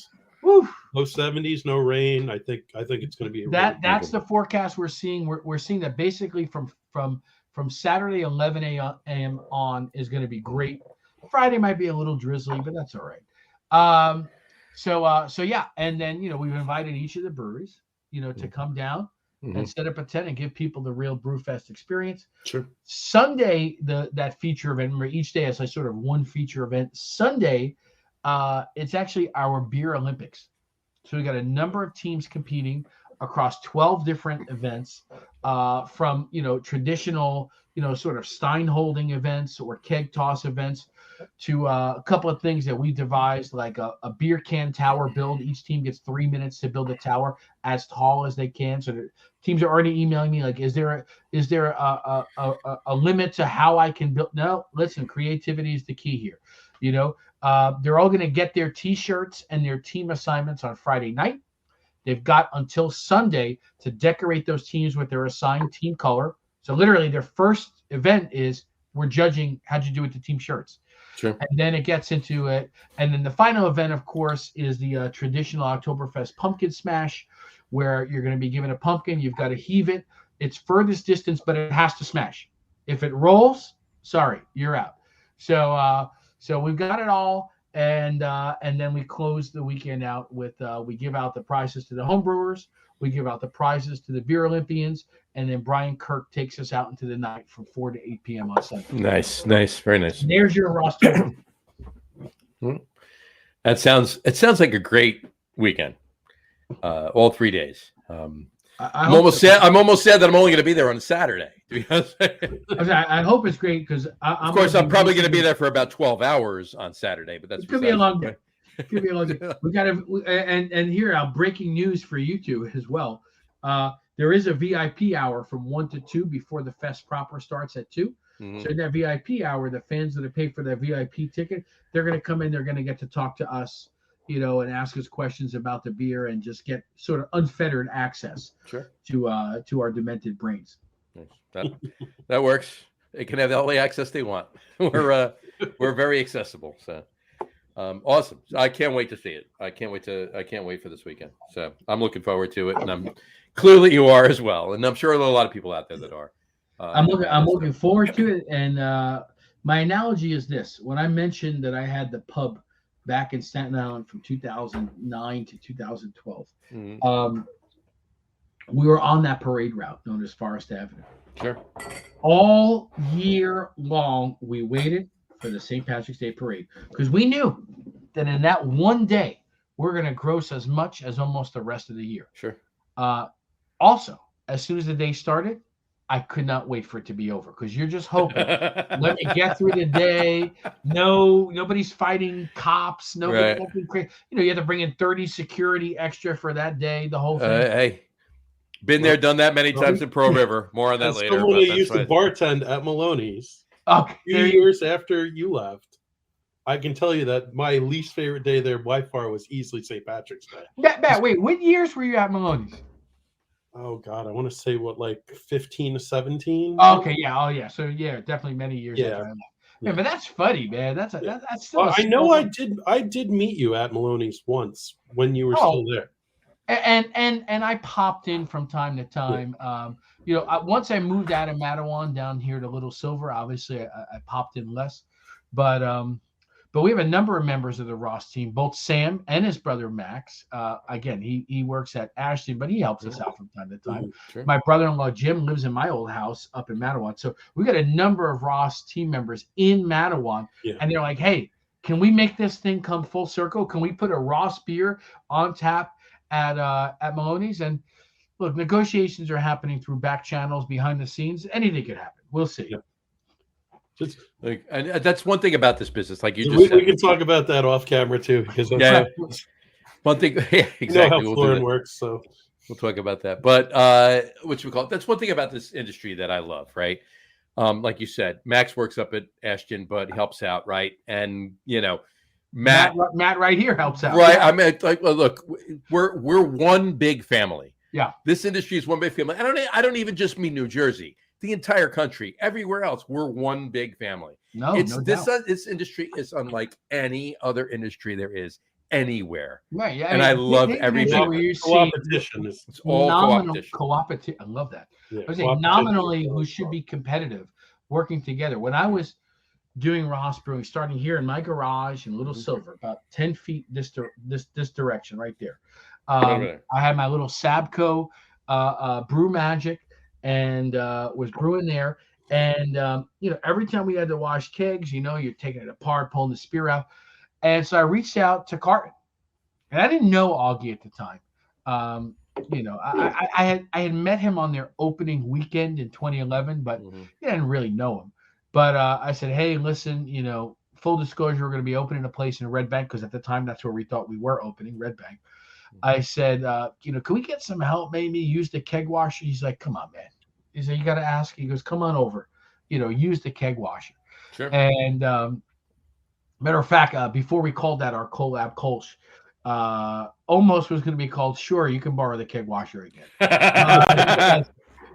Woo. Low 70s, no rain. I think it's going to be That's the forecast we're seeing. We're seeing that basically from Saturday 11 a.m. on is going to be great. Friday might be a little drizzly, but that's all right. So yeah, and then we've invited each of the breweries, to come down and set up a tent and give people the real Brewfest experience. Sure. Sunday, that feature event. Remember, each day has like sort of one feature event. Sunday, it's actually our beer Olympics. So we got a number of teams competing across 12 different events, from traditional sort of stein holding events or keg toss events to a couple of things that we devised, like a beer can tower build. Each team gets 3 minutes to build a tower as tall as they can. So the teams are already emailing me like, is there a limit to how I can build? No, listen, creativity is the key here. They're all going to get their T-shirts and their team assignments on Friday night. They've got until Sunday to decorate those teams with their assigned team color. So literally their first event is we're judging how'd you do with the team shirts. Sure. And then it gets into it. And then the final event, of course, is the traditional Oktoberfest pumpkin smash, where you're going to be given a pumpkin. You've got to heave it. It's furthest distance, but it has to smash. If it rolls, sorry, you're out. So we've got it all, and then we close the weekend out with we give out the prizes to the home brewers, we give out the prizes to the beer Olympians, and then Brian Kirk takes us out into the night from 4 to 8 p.m. on Sunday. Nice, very nice. And there's your Rosstoberfest. It sounds like a great weekend. All 3 days. I'm almost sad that I'm only going to be there on Saturday. I hope it's great because of course I'm probably going to be there for about 12 hours on Saturday, but that's it could be a long day. It could be a long day. We got to and here our breaking news for you two as well. There is a VIP hour from 1 to 2 before the fest proper starts at 2. So in that VIP hour, the fans that have paid for that VIP ticket, they're going to come in. They're going to get to talk to us, and ask us questions about the beer and just get sort of unfettered access to our demented brains. That works. They can have all the access they want. We're very accessible. So awesome. I can't wait to see it. I can't wait for this weekend. So I'm looking forward to it, and I'm clearly you are as well, and I'm sure there are a lot of people out there that are. I'm looking forward to it, and my analogy is this: when I mentioned that I had the pub back in Staten Island from 2009 to 2012. We were on that parade route known as Forest Avenue. Sure. All year long, we waited for the St. Patrick's Day parade because we knew that in that one day, we're going to gross as much as almost the rest of the year. Sure. Also, as soon as the day started, I could not wait for it to be over because you're just hoping. Let me get through the day. No, nobody's fighting cops. Nobody, crazy. You have to bring in 30 security extra for that day. The whole thing. Hey, been there, done that many times in Pearl River. More on that later. Someone who used to bartend at Maloney's. Okay. 2 years after you left, I can tell you that my least favorite day there by far was easily St. Patrick's Day. Matt, wait, what years were you at Maloney's? Oh God, I want to say like 15 to 17. Okay, yeah, oh yeah, so yeah, definitely many years. Yeah, but that's funny, man. That's still. Well, I know I did meet you at Maloney's once when you were still there. And I popped in from time to time. Once I moved out of Matawan down here to Little Silver, obviously I popped in less, but we have a number of members of the Ross team, both Sam and his brother Max. Again, he works at Ashton, but he helps us out from time to time. Sure. My brother-in-law Jim lives in my old house up in Matawan. So we got a number of Ross team members in Matawan, and they're like, hey, can we make this thing come full circle? Can we put a Ross beer on tap at Maloney's? And look, negotiations are happening through back channels, behind the scenes. Anything could happen. We'll see. Yeah. And that's one thing about this business, like you just said. We can talk about that off camera too, because one thing, exactly. You know how Florin works, so we'll talk about that. But that's one thing about this industry that I love, right? Like you said, Max works up at Ashton, but helps out, right? And Matt right here helps out, right? I mean, like, look, we're one big family. Yeah, this industry is one big family. I don't even just mean New Jersey. The entire country, everywhere else, we're one big family. This industry is unlike any other industry there is anywhere. Right. Yeah. And I love every thing big- where you see Co-opetition is It's all nominal co-opetition. co-opetition. I love that. yeah, I was saying co-opetition nominally is who should be competitive, working together. When I was doing Ross Brewing, starting here in my garage in Little Silver, about 10 feet this direction right there. I had my little Sabco Brew Magic and was brewing there. And every time we had to wash kegs, you're taking it apart, pulling the spear out. And so I reached out to Carton, and I didn't know Augie at the time. I had met him on their opening weekend in 2011, but I didn't really know him. But I said, hey, listen, full disclosure, we're going to be opening a place in Red Bank, because at the time that's where we thought we were opening, Red Bank. I said, can we get some help? Maybe use the keg washer. He's like, come on, man. He said, you got to ask. He goes, come on over. Use the keg washer. Sure. And matter of fact, before we called that our collab Kolsch, almost was going to be called, sure, you can borrow the keg washer again.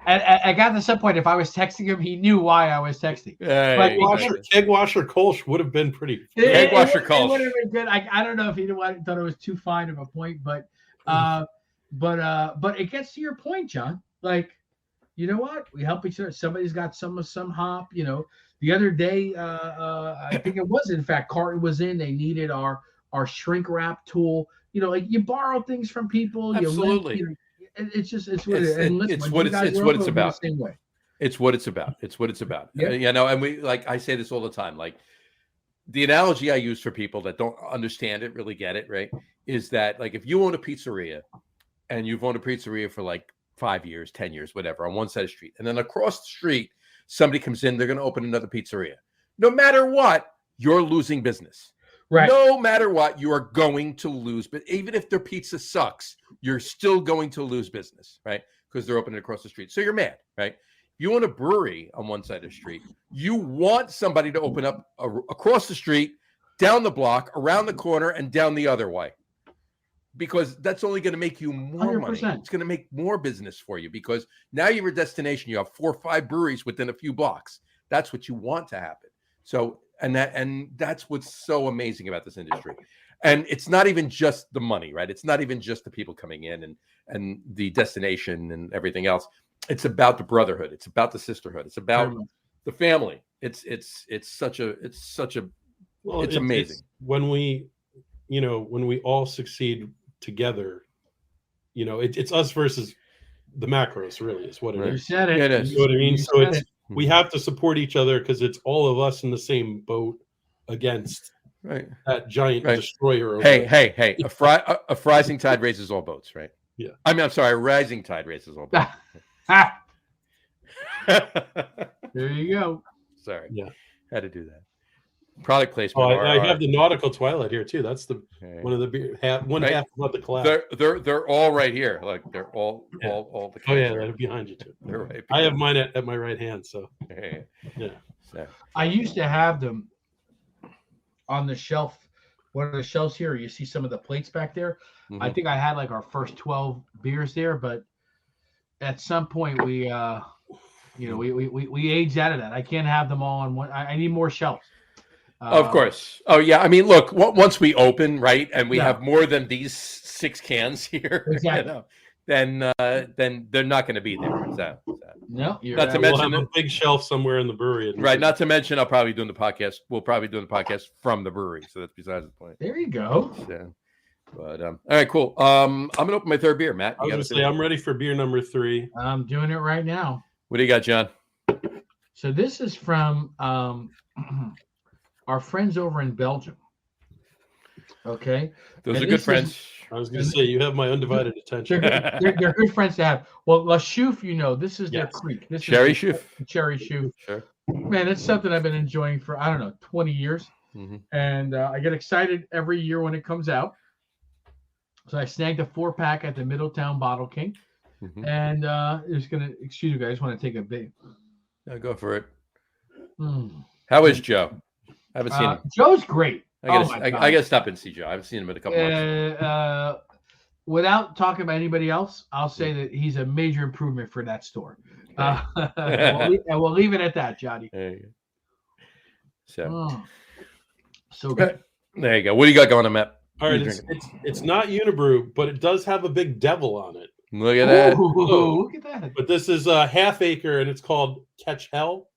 And I got to some point, if I was texting him, he knew why I was texting. Keg washer Kolsch would have been pretty. Keg washer Kolsch. It would have been good. I don't know if he thought it was too fine of a point, but it gets to your point, John. Like, you know what? We help each other. Somebody's got some hop. The other day, I think it was, in fact, Carton was in. They needed our shrink wrap tool. Like you borrow things from people. Absolutely. It's what it's about. Same way. It's what it's about. It's what it's about. Yeah. And we, like I say this all the time, like the analogy I use for people that don't understand it, really get it, right, is that, like, if you own a pizzeria and you've owned a pizzeria for like 5 years, 10 years, whatever, on one side of the street, and then across the street, somebody comes in, they're going to open another pizzeria. No matter what, you're losing business. Right. No matter what, you are going to lose. But even if their pizza sucks, you're still going to lose business, right? Because they're opening across the street. So you're mad, right? You own a brewery on one side of the street. You want somebody to open up across the street, down the block, around the corner, and down the other way. Because that's only going to make you more 100%. money. It's going to make more business for you, because now you're a destination. You have 4 or 5 breweries within a few blocks. That's what you want to happen. So, and that's what's so amazing about this industry. And it's not even just the money, right? It's not even just the people coming in and the destination and everything else. It's about the brotherhood. It's about the sisterhood. It's about the family. It's amazing. When we all succeed together, it's us versus the macros, really, is what it is. You said it. Yeah, it is. You know what I mean? So we have to support each other, because it's all of us in the same boat against that giant destroyer. Hey! A rising tide raises all boats, right? Yeah. I'm sorry. A rising tide raises all boats. There you go. Sorry. Yeah. Had to do that. Product placement. I have the Nautical Twilight here too. That's one of the beer, half of the collab. They're all right here. Like they're all the. Oh yeah, they're behind you too. They're right. I have mine at my right hand. So yeah. So. I used to have them on the shelf. One of the shelves here, you see some of the plates back there. Mm-hmm. I think I had like our first 12 beers there, but at some point we aged out of that. I can't have them all on one. I need more shelves. Of course. Oh yeah. I mean, look, once we open, right, and we have more than these 6 cans here, exactly. Then they're not going to be there. So. No, not to mention a big shelf somewhere in the brewery. Right. Not to mention, I'll probably be doing the podcast. We'll probably be doing the podcast from the brewery. So that's besides the point. There you go. So, but all right, cool. I'm gonna open my 3rd beer, Matt. I was gonna say I'm ready for beer number 3. I'm doing it right now. What do you got, John? So this is from our friends over in Belgium. Okay, those are good friends. I was going to say, you have my undivided attention. They're good friends to have. Well, La Chouffe, this is their creek. This Cherry is Chouffe. Cherry Chouffe. Sure. Man, it's something I've been enjoying for, 20 years. Mm-hmm. And I get excited every year when it comes out. So I snagged a 4-pack at the Middletown Bottle King. Mm-hmm. And excuse me, guys, I just want to take a big. No, go for it. How is Joe? I haven't seen him. Joe's great. I gotta stop and see Joe. I haven't seen him in a couple months. Without talking about anybody else, I'll say that he's a major improvement for that store. And we'll leave it at that, Johnny. There you go. So good. There you go. What do you got going on, Matt? All right, You it's not Unibrew, but it does have a big devil on it. Look at that. Ooh, look at that. But this is a half acre, and it's called Catch Hell.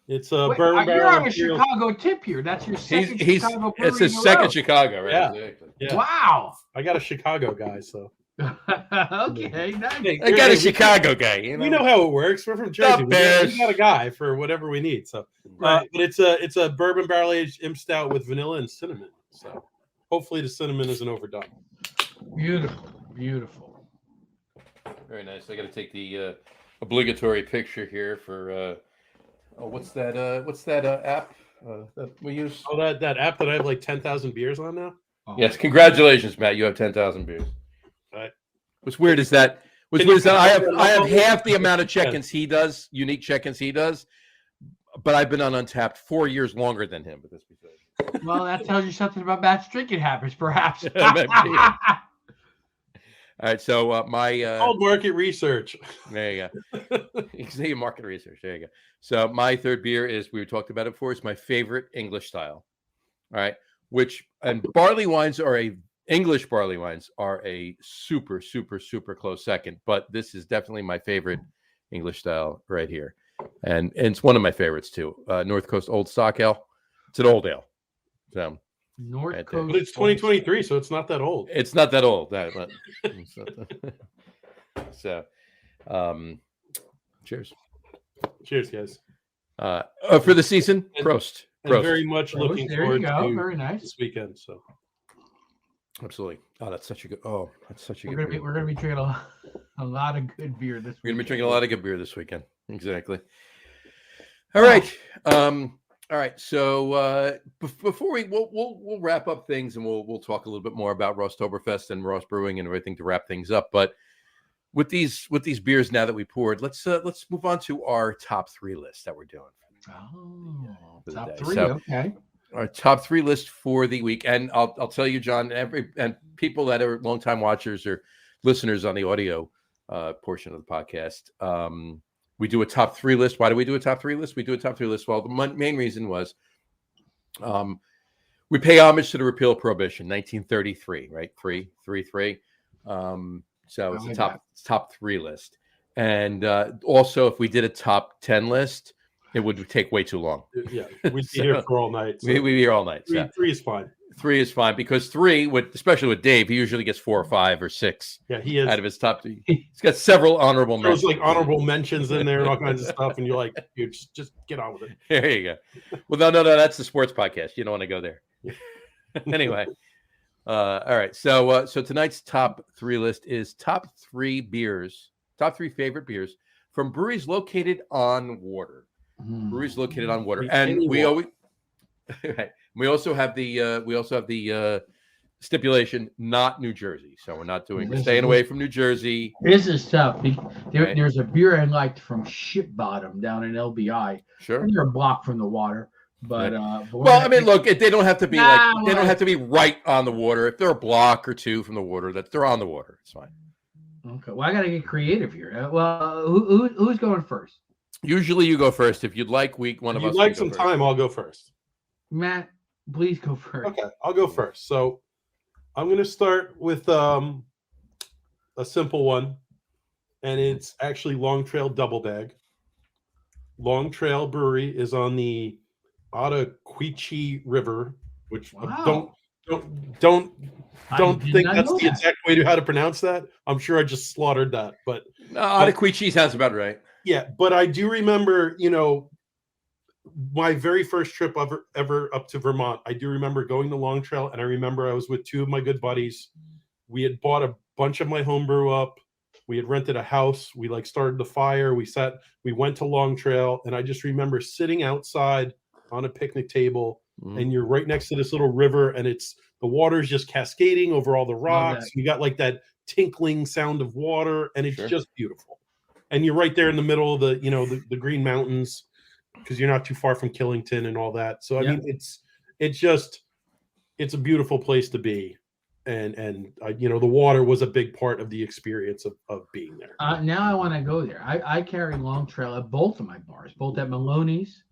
It's a Wait, bourbon you're barrel on a imperial. Chicago tip here. That's your second He's Chicago it's brewery his in a second row. Chicago, right? Yeah. Exactly. Yeah, Wow. I got a Chicago guy, so Okay, nice. I got a Chicago guy. You know? we know how it works. We're from Jersey. Up, Bears. We got a guy for whatever we need. So, Right. but it's a bourbon barrel aged imp stout with vanilla and cinnamon. So, hopefully the cinnamon isn't overdone. Beautiful, beautiful. Very nice. I got to take the obligatory picture here for what's that app that we use? Oh, that app that I have like 10,000 beers on now. Oh. Yes, congratulations, Matt. You have 10,000 beers. Right. What's weird is that Can you- I have half the amount of check-ins he does, unique check-ins he does, but I've been on Untapped 4 years longer than him. But this besides. Well, that tells you something about Matt's drinking habits, perhaps. All right, so my Called market research. there you go. You can see market research. There you go. So my third beer is, we talked about it before, it's my favorite English style. All right, and English barley wines are a super, super, super close second, but this is definitely my favorite English style right here, and it's one of my favorites too. North Coast Old Stock Ale. It's an old ale. So North Right there. Coast. But it's 2023, so it's not that old. it's not that old. So, cheers. Cheers, guys. For the season, And- Prost. And Prost. very much looking There you forward go. to Very nice. this weekend. So Absolutely. Oh, that's such a good. Oh, that's such a We're good. gonna be beer. drinking a lot of good beer this week. We're gonna be drinking a lot of good beer this weekend. Exactly. All right. All right. So before we'll wrap up things, and we'll talk a little bit more about Rosstoberfest and Ross Brewing and everything to wrap things up. But with these beers now that we poured, let's move on to our top 3 list that we're doing. Oh, For the top day. 3. So- Okay. Our top 3 list for the week, and I'll tell you, John, and people that are longtime watchers or listeners on the audio portion of the podcast, we do a top 3 list. Why do we do a top 3 list? We do a top 3 list. Well, the main reason was we pay homage to the repeal of prohibition, 1933, right? 333. So it's a top 3 list, and also if we did a top 10 list, it would take way too long. yeah, we'd be here for all night. So We'd be here all night. So. three is fine. 3 is fine because 3, especially with Dave, he usually gets 4 or 5 or 6 Yeah, he is. out of his top 3. He's got several honorable There's mentions. like honorable mentions in there and all kinds of stuff, and you're like, dude, just get on with it. There you go. Well, no, that's the sports podcast. You don't want to go there. Anyway, all right. So tonight's top 3 list is top 3 favorite beers from breweries located on water. Breweries located on water, and we always right. We also have the stipulation, not New Jersey. So we're staying away from New Jersey. This is tough. Right. There's a beer I liked from Ship Bottom down in LBI. Sure. And they're a block from the water, but Well, I mean, look, they don't have to be they don't well- have to be right on the water. If they're a block or 2 from the water, they're on the water. It's fine. Okay, well, I got to get creative here. Well, who's going first? Usually, you go first. If you'd like, one of If us. you'd like can some go time, I'll go first. Matt, please go first. Okay, I'll go first. So I'm going to start with a simple one, and it's actually Long Trail Double Bag. Long Trail Brewery is on the Ottaquechee River, which Wow. don't I did think not that's know the that. exact way to how to pronounce that. I'm sure I just slaughtered that, but first. Ottaquechee sounds about right. yeah, but I do remember, my very first trip ever up to Vermont. I do remember going to Long Trail, and I remember I was with 2 of my good buddies. We had bought a bunch of my homebrew up. We had rented a house. We started the fire. We went to Long Trail, and I just remember sitting outside on a picnic table, and you're right next to this little river, and the water's just cascading over all the rocks. You got that tinkling sound of water, and it's just beautiful. And you're right there in the middle of the Green Mountains, because you're not too far from Killington and all that. So I mean, it's a beautiful place to be, and the water was a big part of the experience of being there. Now I want to go there. I carry Long Trail at both of my bars, both at Maloney's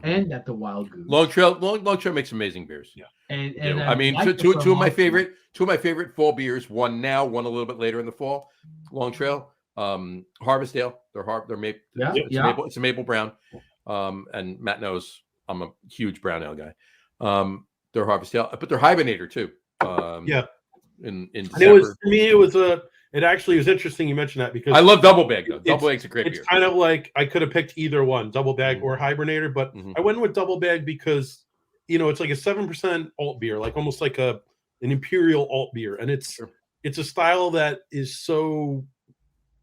and at the Wild Goose. Long Trail makes amazing beers. Yeah. And I mean, like two the of my Long Trail. favorite fall beers. One now, one a little bit later in the fall. Long Trail, Harvest Ale. They're maple. It's a maple brown. And Matt knows I'm a huge brown ale guy. They're Harvest Ale, but they're Hibernator too. In December. And it was, to me, it actually was interesting you mentioned that, because I love Double Bag though. Double Bag's a great beer. It's kind of like I could have picked either one, Double Bag or Hibernator, but I went with Double Bag because it's like a 7% alt beer, like almost like an imperial alt beer, and it's a style that is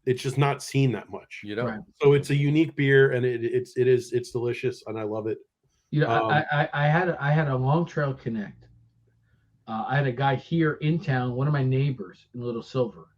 it's just not seen that much. Right. So it's a unique beer, and it's delicious, and I love it. I had a Long Trail Connect. I had a guy here in town, one of my neighbors in Little Silver.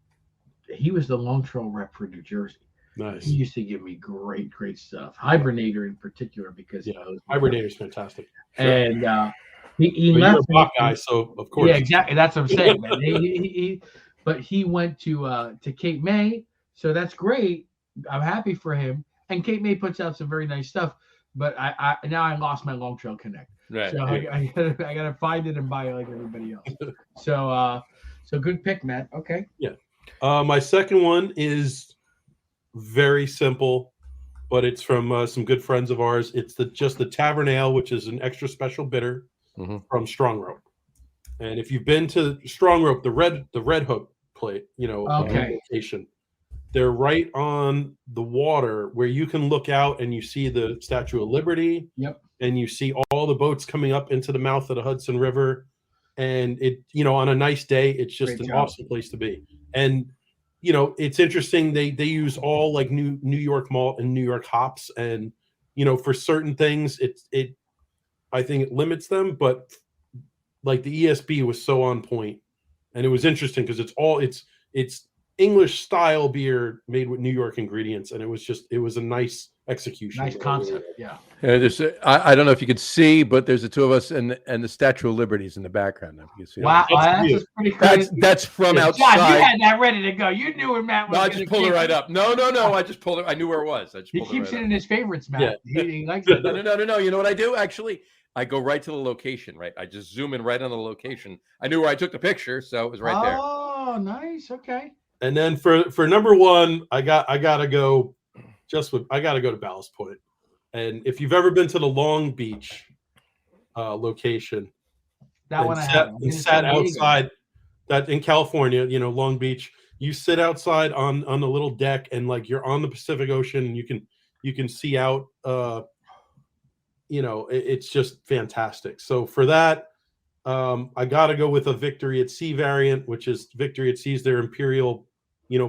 He was the Long Trail rep for New Jersey. Nice. He used to give me great stuff. Hibernator in particular, because Hibernator's fantastic. Sure. And he left. You're a Bach guy, so of course. Yeah, exactly. That's what I'm saying, man. But he went to Cape May, so that's great. I'm happy for him. And Cape May puts out some very nice stuff. But I now I lost my Long Trail Connect. Right. So I gotta find it and buy it like everybody else. So good pick, Matt. Okay. Yeah. My second one is very simple, but it's from some good friends of ours. It's just the Tavern Ale, which is an extra special bitter from Strong Rope. And if you've been to Strong Rope, the Red Hook plate, location, they're right on the water where you can look out and you see the Statue of Liberty. Yep. And you see all the boats coming up into the mouth of the Hudson River. And it, on a nice day, it's just an awesome place to be. And, it's interesting. They use all like New York malt and New York hops. And, for certain things, I think it limits them, but like the ESB was so on point. And it was interesting because it's English style beer made with New York ingredients. And it was a nice execution. Nice concept. Yeah. I don't know if you could see, but there's the two of us and the Statue of Liberty is in the background. If you can see. Wow, that's pretty crazy. That's from outside. God, you had that ready to go. You knew where Matt was. No, I just pulled it right up. No. I just pulled it. I knew where it was. He keeps it in his favorites, Matt. Yeah. He likes it. No. You know what I do? Actually, I go right to the location. Right. I just zoom in right on the location. I knew where I took the picture, so it was right there. Oh, nice. Okay. And then for number one, I gotta go. I got to go to Ballast Point. And if you've ever been to the Long Beach location, sat outside that in California, Long Beach, you sit outside on the little deck and like you're on the Pacific Ocean and you can see out, it's just fantastic. So for that, I got to go with a Victory at Sea variant, which is Victory at Sea's their Imperial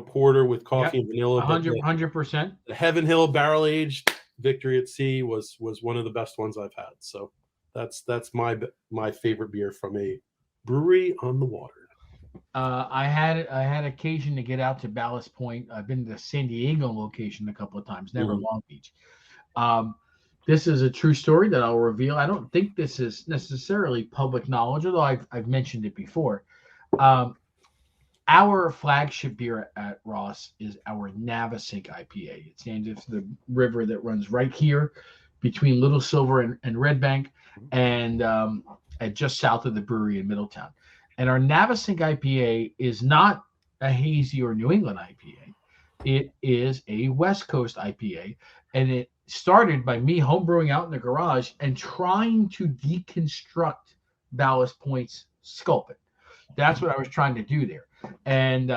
porter with coffee and vanilla. 100%. The Heaven Hill barrel aged Victory at Sea was one of the best ones I've had. So that's my favorite beer from a brewery on the water. I had occasion to get out to Ballast Point. I've been to the San Diego location a couple of times, never Long Beach. This is a true story that I'll reveal. I don't think this is necessarily public knowledge, although I've mentioned it before. Our flagship beer at Ross is our Navesink IPA. It's named after the river that runs right here between Little Silver and Red Bank, and just south of the brewery in Middletown. And our Navesink IPA is not a hazy or New England IPA. It is a West Coast IPA, and it started by me homebrewing out in the garage and trying to deconstruct Ballast Point's sculpin. That's what I was trying to do there. And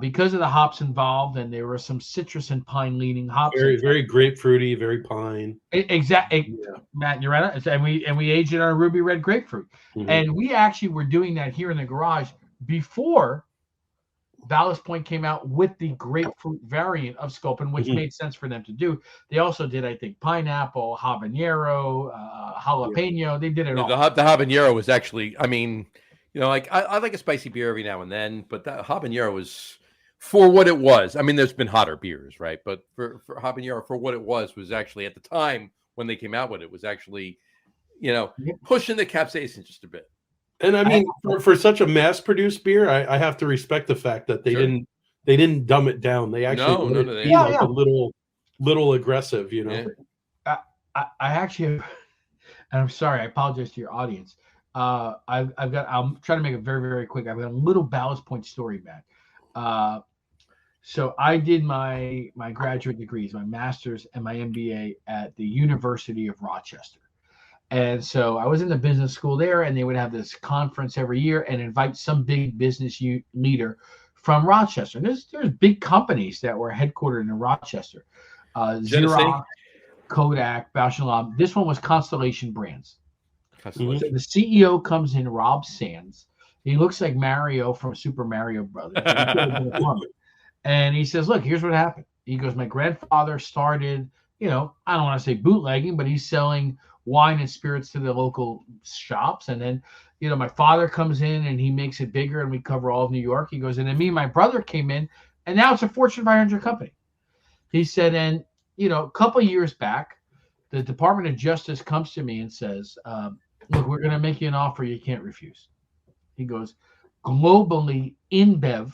because of the hops involved, and there were some citrus and pine leaning hops. Very, very grapefruity, very pine. Exactly. Yeah. Matt, you're right. And we aged it on a ruby red grapefruit. Mm-hmm. And we actually were doing that here in the garage before Ballast Point came out with the grapefruit variant of Sculpin, which made sense for them to do. They also did, I think, pineapple, habanero, jalapeno. Yeah. They did it all. The habanero was actually, like I like a spicy beer every now and then, but the habanero was for what it was. There's been hotter beers, right? But for habanero, for what it was actually at the time when they came out with it was actually, pushing the capsaicin just a bit. And for such a mass-produced beer, I have to respect the fact that they didn't dumb it down. They actually a little aggressive, Yeah. I actually, and I'm sorry, I apologize to your audience. I'm trying to make it very, very quick. I've got a little Ballast Point story, Matt. So I did my graduate degrees, my master's and my MBA at the University of Rochester. And so I was in the business school there, and they would have this conference every year and invite some big business leader from Rochester. And there's big companies that were headquartered in Rochester, Genesee? Xerox, Kodak, Bausch and Lomb. This one was Constellation Brands. Constellation. So the CEO comes in, Rob Sands. He looks like Mario from Super Mario Brothers. And he says, look, here's what happened. He goes, my grandfather started, I don't want to say bootlegging, but he's selling wine and spirits to the local shops. And then, my father comes in and he makes it bigger and we cover all of New York. He goes, and then me and my brother came in and now it's a Fortune 500 company. He said, and, a couple of years back, the Department of Justice comes to me and says, look, we're going to make you an offer you can't refuse. He goes, globally, InBev,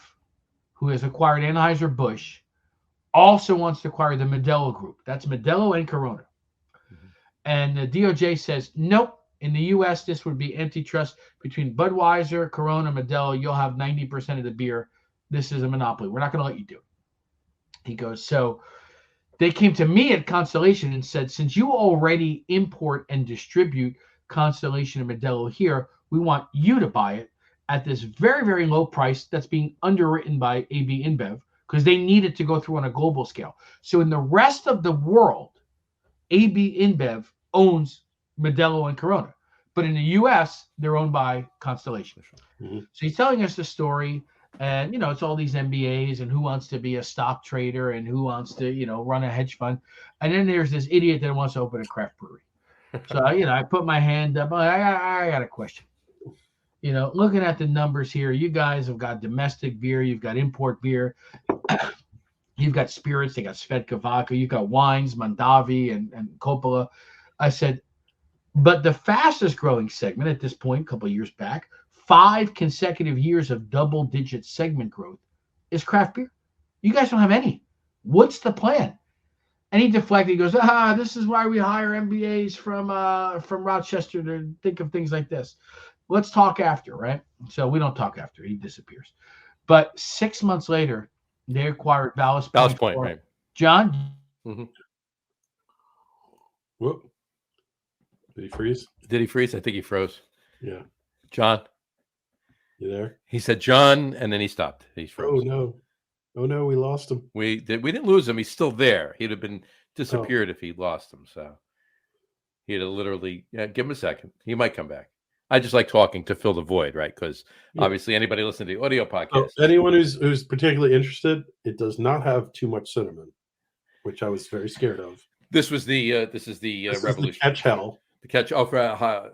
who has acquired Anheuser-Busch, also wants to acquire the Modelo Group. That's Modelo and Corona. Mm-hmm. And the DOJ says, nope. In the U.S., this would be antitrust between Budweiser, Corona, Modelo. You'll have 90% of the beer. This is a monopoly. We're not going to let you do it. He goes, so they came to me at Constellation and said, since you already import and distribute Constellation and Modelo here, we want you to buy it at this very, very low price that's being underwritten by AB InBev because they need it to go through on a global scale. So in the rest of the world, AB InBev owns Modelo and Corona. But in the U.S., they're owned by Constellation. Mm-hmm. So he's telling us the story. And, it's all these MBAs and who wants to be a stock trader and who wants to, run a hedge fund. And then there's this idiot that wants to open a craft brewery. So, I put my hand up. I got a question. Looking at the numbers here, you guys have got domestic beer, you've got import beer, you've got spirits, they got Svedka vodka, you've got wines, Mondavi and Coppola. I said, but the fastest growing segment at this point, a couple of years back, 5 consecutive years of double-digit segment growth is craft beer. You guys don't have any. What's the plan? And he deflected. He goes, this is why we hire MBAs from Rochester to think of things like this. Let's talk after, right? So we don't talk after. He disappears. But 6 months later, they acquired Ballast Point, right? John? Mm-hmm. Whoop. Did he freeze? Did he freeze? I think he froze. Yeah. John? You there? He said John, and then he stopped. He's froze. Oh no, we lost him. We didn't lose him. He's still there. He'd have been disappeared if he'd lost him. So he'd have literally give him a second. He might come back. I just like talking to fill the void, right? Because obviously anybody listening to the audio podcast. Anyone who's particularly interested, it does not have too much cinnamon, which I was very scared of. This is the revolution. Is the catch hell. The catch for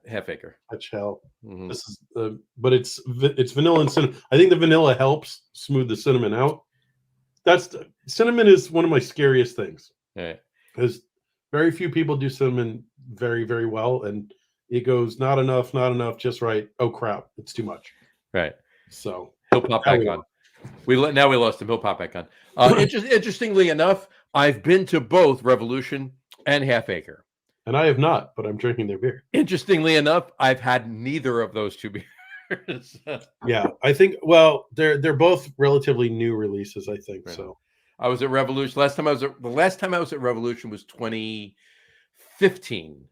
half acre. Catch hell. Mm-hmm. This is but it's vanilla and cinnamon. I think the vanilla helps smooth the cinnamon out. Cinnamon is one of my scariest things. Right. Because very few people do cinnamon very, very well, and it goes not enough, just right. Oh crap, it's too much. Right. So he'll pop back on. We lost him. He'll pop back on. Interestingly enough, I've been to both Revolution and Half Acre. And I have not, but I'm drinking their beer. Interestingly enough, I've had neither of those two beers. Yeah, I think. They're both relatively new releases. I think right. So. I was at Revolution the last time I was at Revolution was 2015,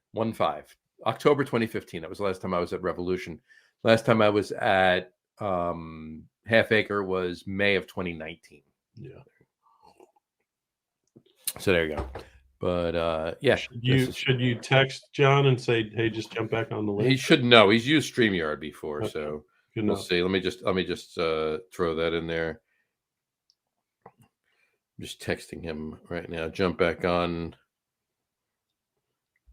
October 2015. That was the last time I was at Revolution. Last time I was at Half Acre was May of 2019. Yeah. So there you go. But should you text John and say, hey, just jump back on the link? He should know. He's used StreamYard before, okay. So we'll see. Let me just throw that in there. I'm just texting him right now. Jump back on.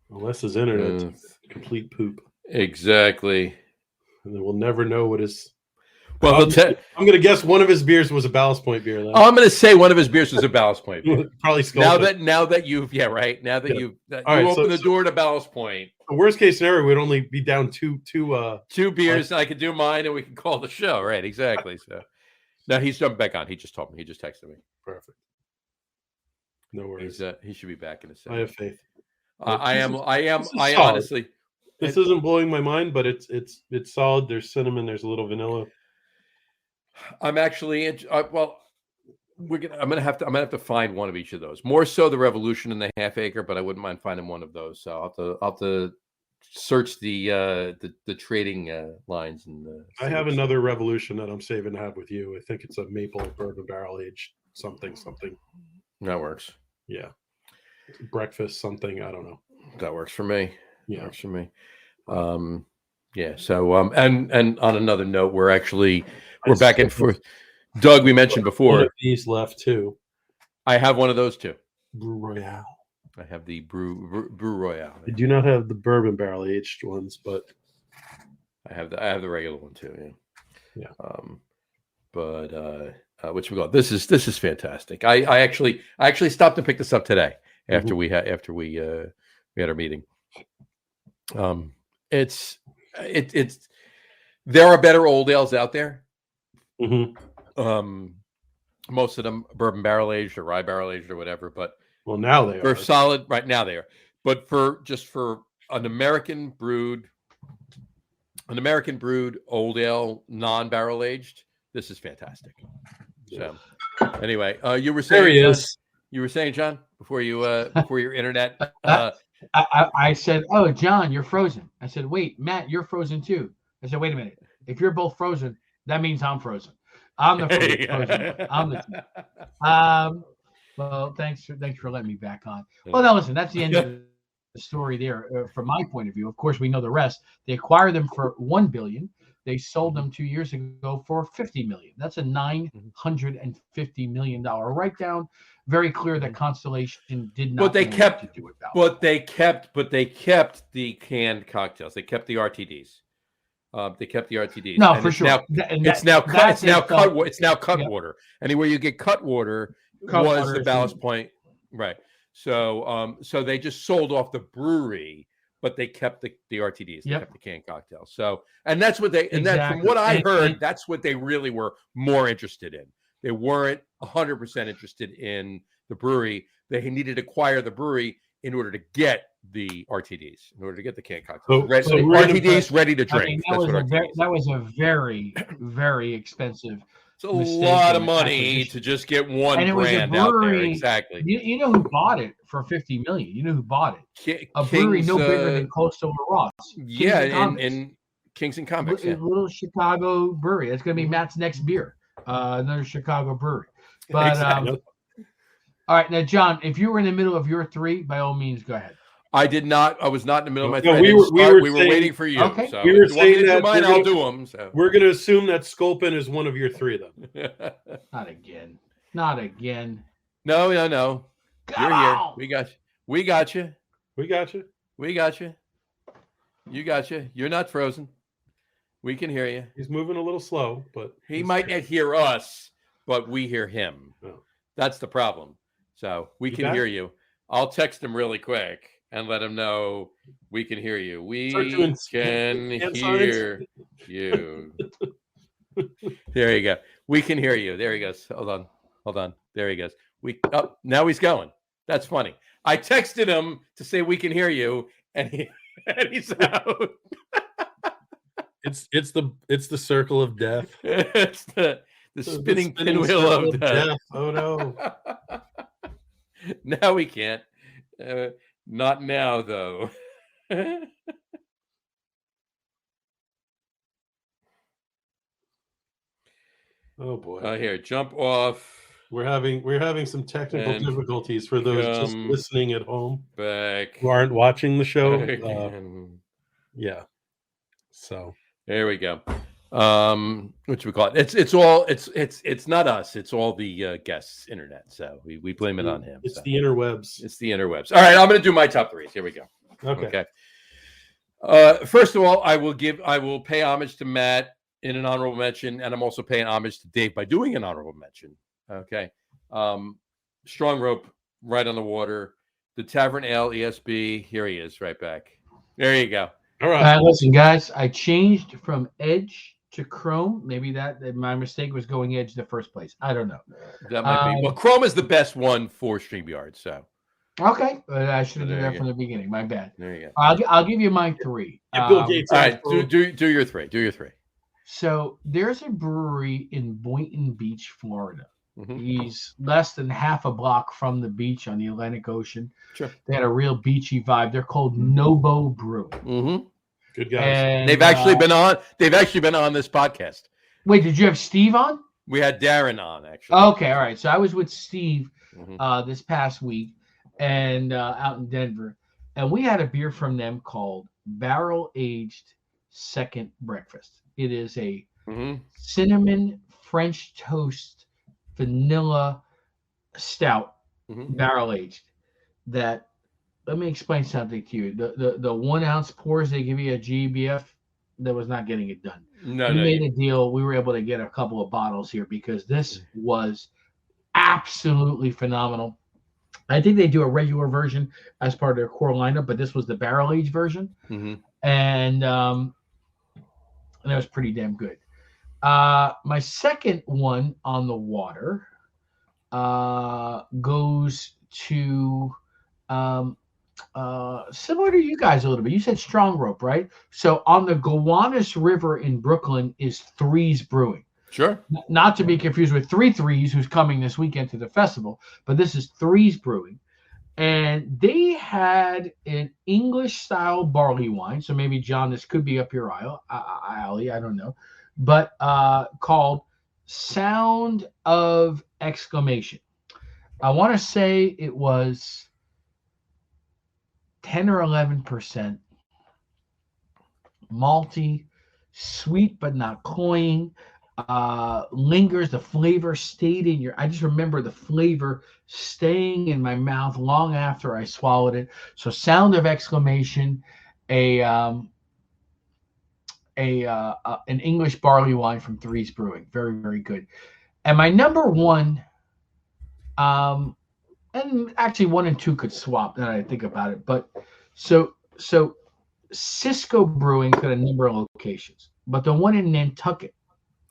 Unless his internet complete poop. Exactly. And then we'll never know what his. Well, I'm going to guess one of his beers was a Ballast Point beer. Oh, I'm going to say one of his beers was a Ballast Point beer. Probably now that you've opened the door to Ballast Point. The worst case scenario would only be down two beers, and I could do mine, and we can call the show. Right? Exactly. So now he's jumping back on. He just told me. He just texted me. Perfect. No worries. He should be back in a second. I have faith. I am. this is I solid. honestly. This isn't blowing my mind, but it's solid. There's cinnamon. There's a little vanilla. I'm actually. Well, I'm gonna have to find one of each of those. More so the Revolution and the Half Acre, but I wouldn't mind finding one of those. So I'll have to search the trading lines and. I have another Revolution that I'm saving to have with you. I think it's a maple bourbon barrel aged something. That works. Yeah, breakfast something. I don't know. That works for me. Yeah, Works for me. Yeah. So and on another note, we're back and forth. Doug, we mentioned before. One of these left too. I have one of those too. Brew Royale. I have the Brew Royale. I do not have the bourbon barrel aged ones, but I have the regular one too. Yeah. But which we got. This is fantastic. I actually stopped and picked this up today after we had our meeting. It's there are better old ales out there. Most of them bourbon barrel aged or rye barrel aged or whatever, but now they are solid. Right now they are, but for an American brewed old ale, non-barrel aged, this is fantastic. So anyway, you were saying, there he John, is. You were saying, John, before your internet. I said, "Oh, John, you're frozen." I said, "Wait, Matt, you're frozen too." I said, "Wait a minute. If you're both frozen, that means I'm frozen. I'm the frozen. I'm the." Well, thanks for letting me back on. Well, now listen, that's the end of the story there. From my point of view, of course, we know the rest. They acquired them for $1 billion. They sold them 2 years ago for $50 million. That's a $950 million write-down. Very clear that Constellation did not. But they kept. To do it but they kept the canned cocktails. They kept the RTDs. They kept the RTDs. No, for sure. It's now cut water. Anywhere you get cut water was the ballast point, right? So they just sold off the brewery, but they kept the RTDs. They kept the canned cocktails. So and that's what they and that from what I heard, that's what they really were more interested in. They weren't 100% interested in the brewery. They needed to acquire the brewery in order to get the RTDs, in order to get the canned cocktails. RTDs ready to drink. I mean, that was a very, very expensive. It's a lot of money to just get one brand out there. Exactly. You know who bought it for $50 million? You know who bought it? A brewery no bigger than Coastal or Ross. In Kings and Convicts. A little Chicago brewery. That's going to be Matt's next beer. Another Chicago brewery. But all right, now John, if you were in the middle of your three, by all means, go ahead. I did not. I was not in the middle of my three. We were waiting for you. Okay. So we were saying that I'll do them. So. We're going to assume that Sculpin is one of your three, then. Not again. Not again. No. Come You're on. here. We got you. We got you. We got you. You got you. You're not frozen. We can hear you. He's moving a little slow, but he might not hear us, but we hear him. Oh. That's the problem. So we can hear you. I'll text him really quick and let him know we can hear you. We can hear you. There you go. We can hear you. There he goes. Hold on. There he goes. Now he's going. That's funny. I texted him to say we can hear you, and he's out. It's the circle of death. It's the spinning pinwheel of death. Oh no. Now we can't. Not now though. Oh boy. Here, jump off. We're having some technical difficulties for those just listening at home. Back. Who aren't watching the show. Yeah. So there we go. What we call it? It's not us. It's all the guests' internet. So we blame it on him. It's the interwebs. It's the interwebs. All right, I'm going to do my top threes. Here we go. Okay. First of all, I will pay homage to Matt in an honorable mention, and I'm also paying homage to Dave by doing an honorable mention. Okay. Strong Rope, Right on the Water, the Tavern Ale ESB. Here he is, right back. There you go. All right. Listen, guys, I changed from Edge to Chrome. Maybe that my mistake was going Edge in the first place. I don't know. That might be. Well, Chrome is the best one for StreamYard. So Okay, I should have There done you that go. from the beginning. My bad. There you go. I'll give you my three. Yeah, Bill Gates. All right, do your three. Do your three. So there's a brewery in Boynton Beach, Florida. Mhm. He's less than half a block from the beach on the Atlantic Ocean. Sure. They had a real beachy vibe. They're called Nobo Brew. Mm-hmm. Good guys. And They've actually been on. They've actually been on this podcast. wait, did you have Steve on? We had Darren on actually. Okay, all right. So I was with Steve Mhm. this past week and out in Denver, and we had a beer from them called Barrel Aged Second Breakfast. It is a Mhm. cinnamon French toast vanilla stout, Mhm. barrel aged. That let me explain something to you. The 1 ounce pours they give you a GBF, that was not getting it done. No, We no. made a deal. We were able to get a couple of bottles here because this was absolutely phenomenal. I think they do a regular version as part of their core lineup, but this was the barrel aged version, Mhm. and that was pretty damn good. My second one on the water goes to similar to you guys a little bit. You said Strong Rope, right? So on the Gowanus River in Brooklyn is Threes Brewing. Sure. Not to be confused with Three Threes, who's coming this weekend to the festival, but this is Threes Brewing. And they had an English style barley wine. So maybe, John, this could be up your alley. I don't know. But called Sound of Exclamation. I want to say it was 10 or 11% malty, sweet but not cloying. Lingers. The flavor stayed in your. I just remember the flavor staying in my mouth long after I swallowed it. So, Sound of Exclamation, an English barley wine from Threes Brewing, very, very good. And my number one, and actually 1 and 2 could swap. Now that I think about it, but so Cisco Brewing got a number of locations, but the one in Nantucket.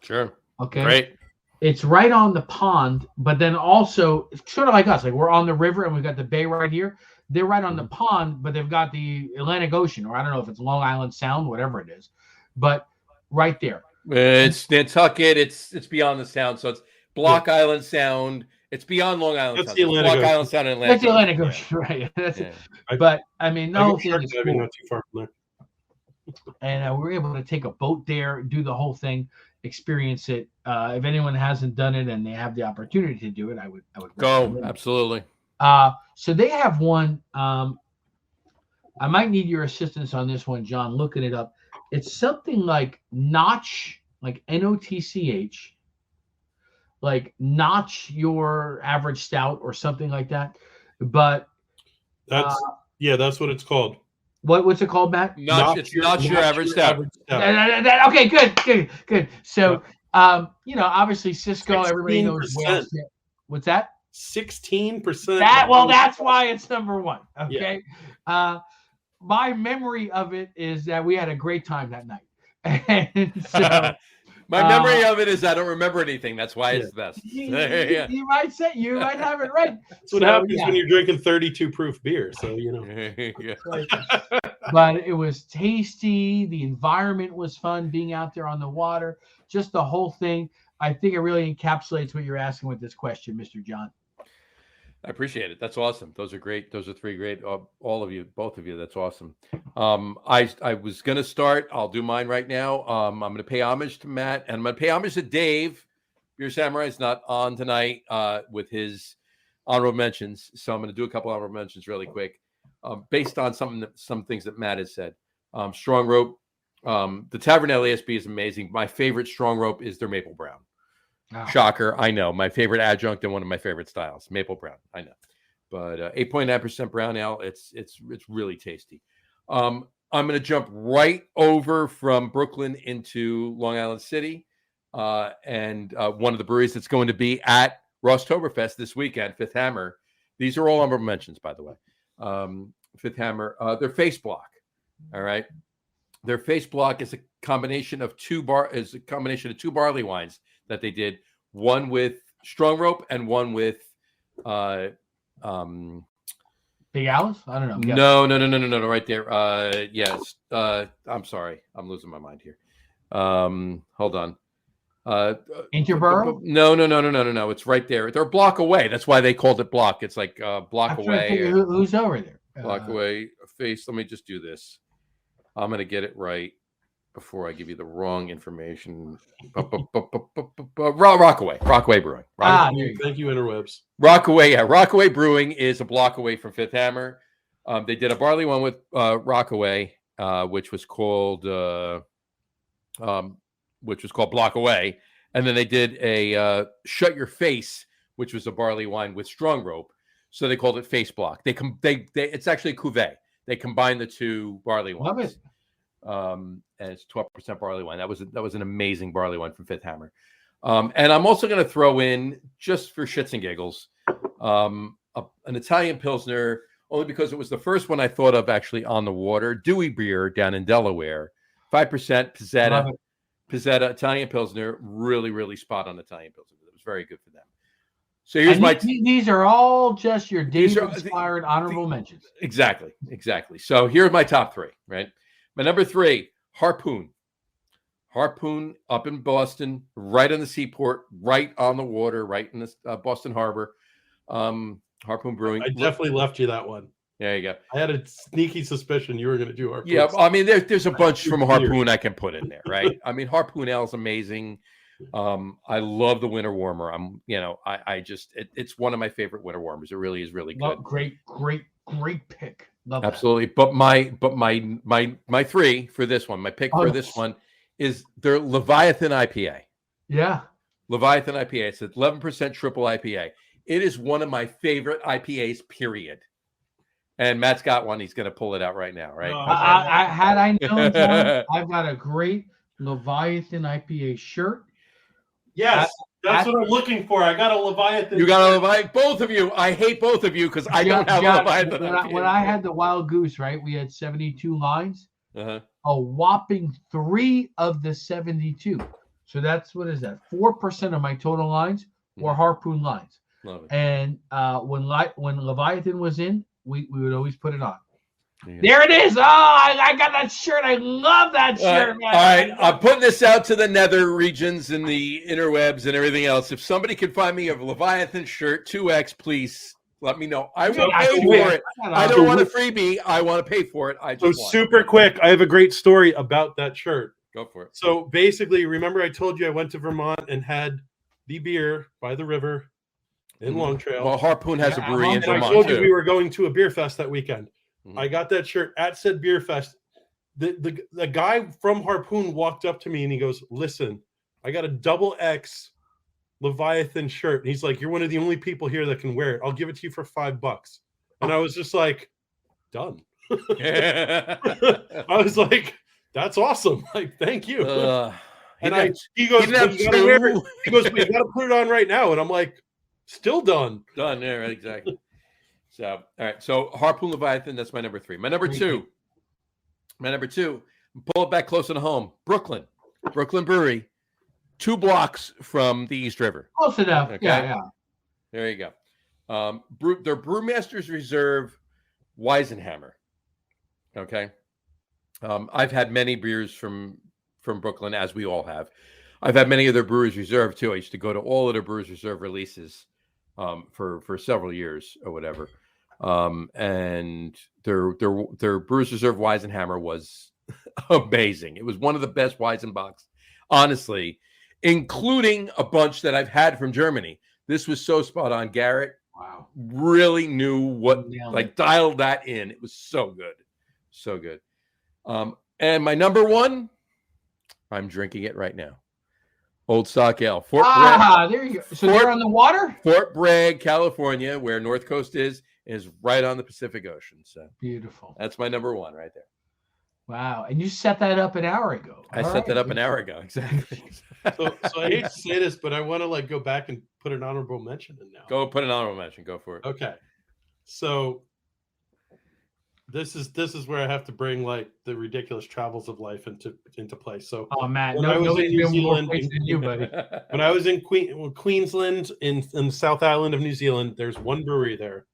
Sure. Okay. Great. It's right on the pond, but then also it's sort of like us. Like we're on the river and we've got the bay right here. They're right on the pond, but they've got the Atlantic Ocean, or I don't know if it's Long Island Sound, whatever it is, but right there. It's Nantucket. It's beyond the sound. So it's Block Island Sound. It's beyond Long Island That's Sound. the It's Atlantic Block Ocean. Island Sound and Atlantic. That's the Atlantic Yeah. Ocean, right? That's Yeah. it. But I mean, I no go thing shark is diving cool. not too far from there. And we were able to take a boat there, do the whole thing, experience it. If anyone hasn't done it and they have the opportunity to do it, I would Go. recommend it. Absolutely. So they have one. I might need your assistance on this one, John. Looking it up, it's something like Notch, like Notch, like Notch your average stout or something like that. But That's that's what it's called. what's it called, Matt? It's not your average stout. Okay, good. So, obviously Cisco, everybody knows. 16%. What's that? 16%. That's why it's number one. Okay. Yeah. My memory of it is that we had a great time that night. And so, my memory of it is I don't remember anything. That's why it's best. You might have it right. That's what happens when you're drinking 32 proof beer. So, But it was tasty. The environment was fun, being out there on the water, just the whole thing. I think it really encapsulates what you're asking with this question, Mr. John. I appreciate it. That's awesome. Those are great. Those are three great. All of you, both of you. That's awesome. I was going to start. I'll do mine right now. I'm going to pay homage to Matt, and I'm going to pay homage to Dave. Beer Samurai is not on tonight with his honorable mentions, so I'm going to do a couple honorable mentions really quick, based on some things that Matt has said. Strong Rope, the Tavern LASB is amazing. My favorite Strong Rope is their Maple Brown. Oh. Shocker, I know. My favorite adjunct and one of my favorite styles, Maple Brown. I know, but 8.9% brown ale. It's really tasty. I'm going to jump right over from Brooklyn into Long Island City, and one of the breweries that's going to be at Rosstoberfest this weekend, Fifth Hammer. These are all honorable mentions, by the way. Fifth Hammer, their Face Block. All right, their Face Block is a combination of two barley wines that they did, one with Strong Rope and one with Big Alice? I don't know. Yeah. No, right there. Yes. I'm sorry. I'm losing my mind here. Hold on. Interborough? No. It's right there. They're a block away. That's why they called it block. It's like block I'm trying to away. figure who's over there. Block away. Face. Let me just do this. I'm going to get it right before I give you the wrong information. Rockaway Brewing. Thank you, interwebs. Rockaway, yeah. Rockaway Brewing is a block away from Fifth Hammer. They did a barley one with Rockaway, which was called Block Away, and then they did a Shut Your Face, which was a barley wine with Strong Rope. So they called it Face Block. It's actually a cuvee. They combined the two barley wines. Love it. And it's 12% barley wine. That was an amazing barley wine from Fifth Hammer. And I'm also going to throw in, just for shits and giggles, an Italian Pilsner, only because it was the first one I thought of actually on the water. Dewey Beer down in Delaware, 5% Pizzetta Italian Pilsner, really, really spot on Italian Pilsner. It was very good for them. So here's these are all just your Dave-inspired honorable mentions. Exactly. So here's my top three, right? My number 3, Harpoon. Harpoon up in Boston, right on the seaport, right on the water, right in the Boston Harbor. Harpoon Brewing. I definitely left you that one. There you go. I had a sneaky suspicion you were going to do Harpoon. Yeah, I mean, there's a bunch from Harpoon I can put in there, right? I mean, Harpoon Ale is amazing. I love the winter warmer. It's one of my favorite winter warmers. It really is really good. Great pick. Love Absolutely. That. But my 3 for this one, my pick for this one is their Leviathan IPA. Yeah. Leviathan IPA. It's 11% triple IPA. It is one of my favorite IPAs, period. And Matt's got one. He's going to pull it out right now, right? Had I known, John, I've got a great Leviathan IPA shirt. Yes. That's what I'm looking for. I got a Leviathan. You got a Leviathan? Both of you. I hate both of you because I don't have a Leviathan. When I had the Wild Goose, right, we had 72 lines. Uh-huh. A whopping 3 of the 72. So that's, what is that? 4% of my total lines were Harpoon lines. Love it. And when Leviathan was in, we would always put it on. Yeah. There it is. Oh, I got that shirt. I love that shirt, man. All right. I'm putting this out to the nether regions and the interwebs and everything else. If somebody can find me a Leviathan shirt, 2X, please let me know. I will pay for it. I don't want a freebie. I want to pay for it. Super quick, I have a great story about that shirt. Go for it. So basically, remember I told you I went to Vermont and had the beer by the river in Long Trail. Well, Harpoon has a brewery in Vermont, I told you we were going to a beer fest that weekend. Mm-hmm. I got that shirt at said beer fest. The guy from Harpoon walked up to me and he goes, "Listen, I got a XX Leviathan shirt." And he's like, "You're one of the only people here that can wear it. I'll give it to you for $5." And I was just like, done. I was like, that's awesome. Like, thank you. He goes, "We gotta wear it." He goes, "We gotta put it on right now." And I'm like, still done. Done. Yeah, right, exactly. So, all right. So Harpoon Leviathan, that's my number 3. My number 2, pull it back closer to home. Brooklyn Brewery, 2 blocks from the East River. Close enough. Okay? Yeah. There you go. Their Brewmasters Reserve Weisenhammer. Okay. I've had many beers from Brooklyn, as we all have. I've had many of their Brewers Reserve too. I used to go to all of their Brewers Reserve releases for several years or whatever. And their Brewers Reserve Weisenhammer was amazing. It was one of the best Weizenbachs, honestly, including a bunch that I've had from Germany. This was so spot on. Garrett really knew what, like, dialed that in. It was so good. So good. And my number 1, I'm drinking it right now. Old Stock Ale. There you go. So they're on the water? Fort Bragg, California, where North Coast is right on the Pacific Ocean. So beautiful. That's my number 1 right there. Wow. And you set that up an hour ago. I set that up an hour ago. Exactly. So I hate to say this, but I want to go back and put an honorable mention in now. Go put an honorable mention. Go for it. Okay. So this is where I have to bring the ridiculous travels of life into play. So Matt, when I was in New Zealand, than you, buddy. When I was in Queensland in the South Island of New Zealand, there's one brewery there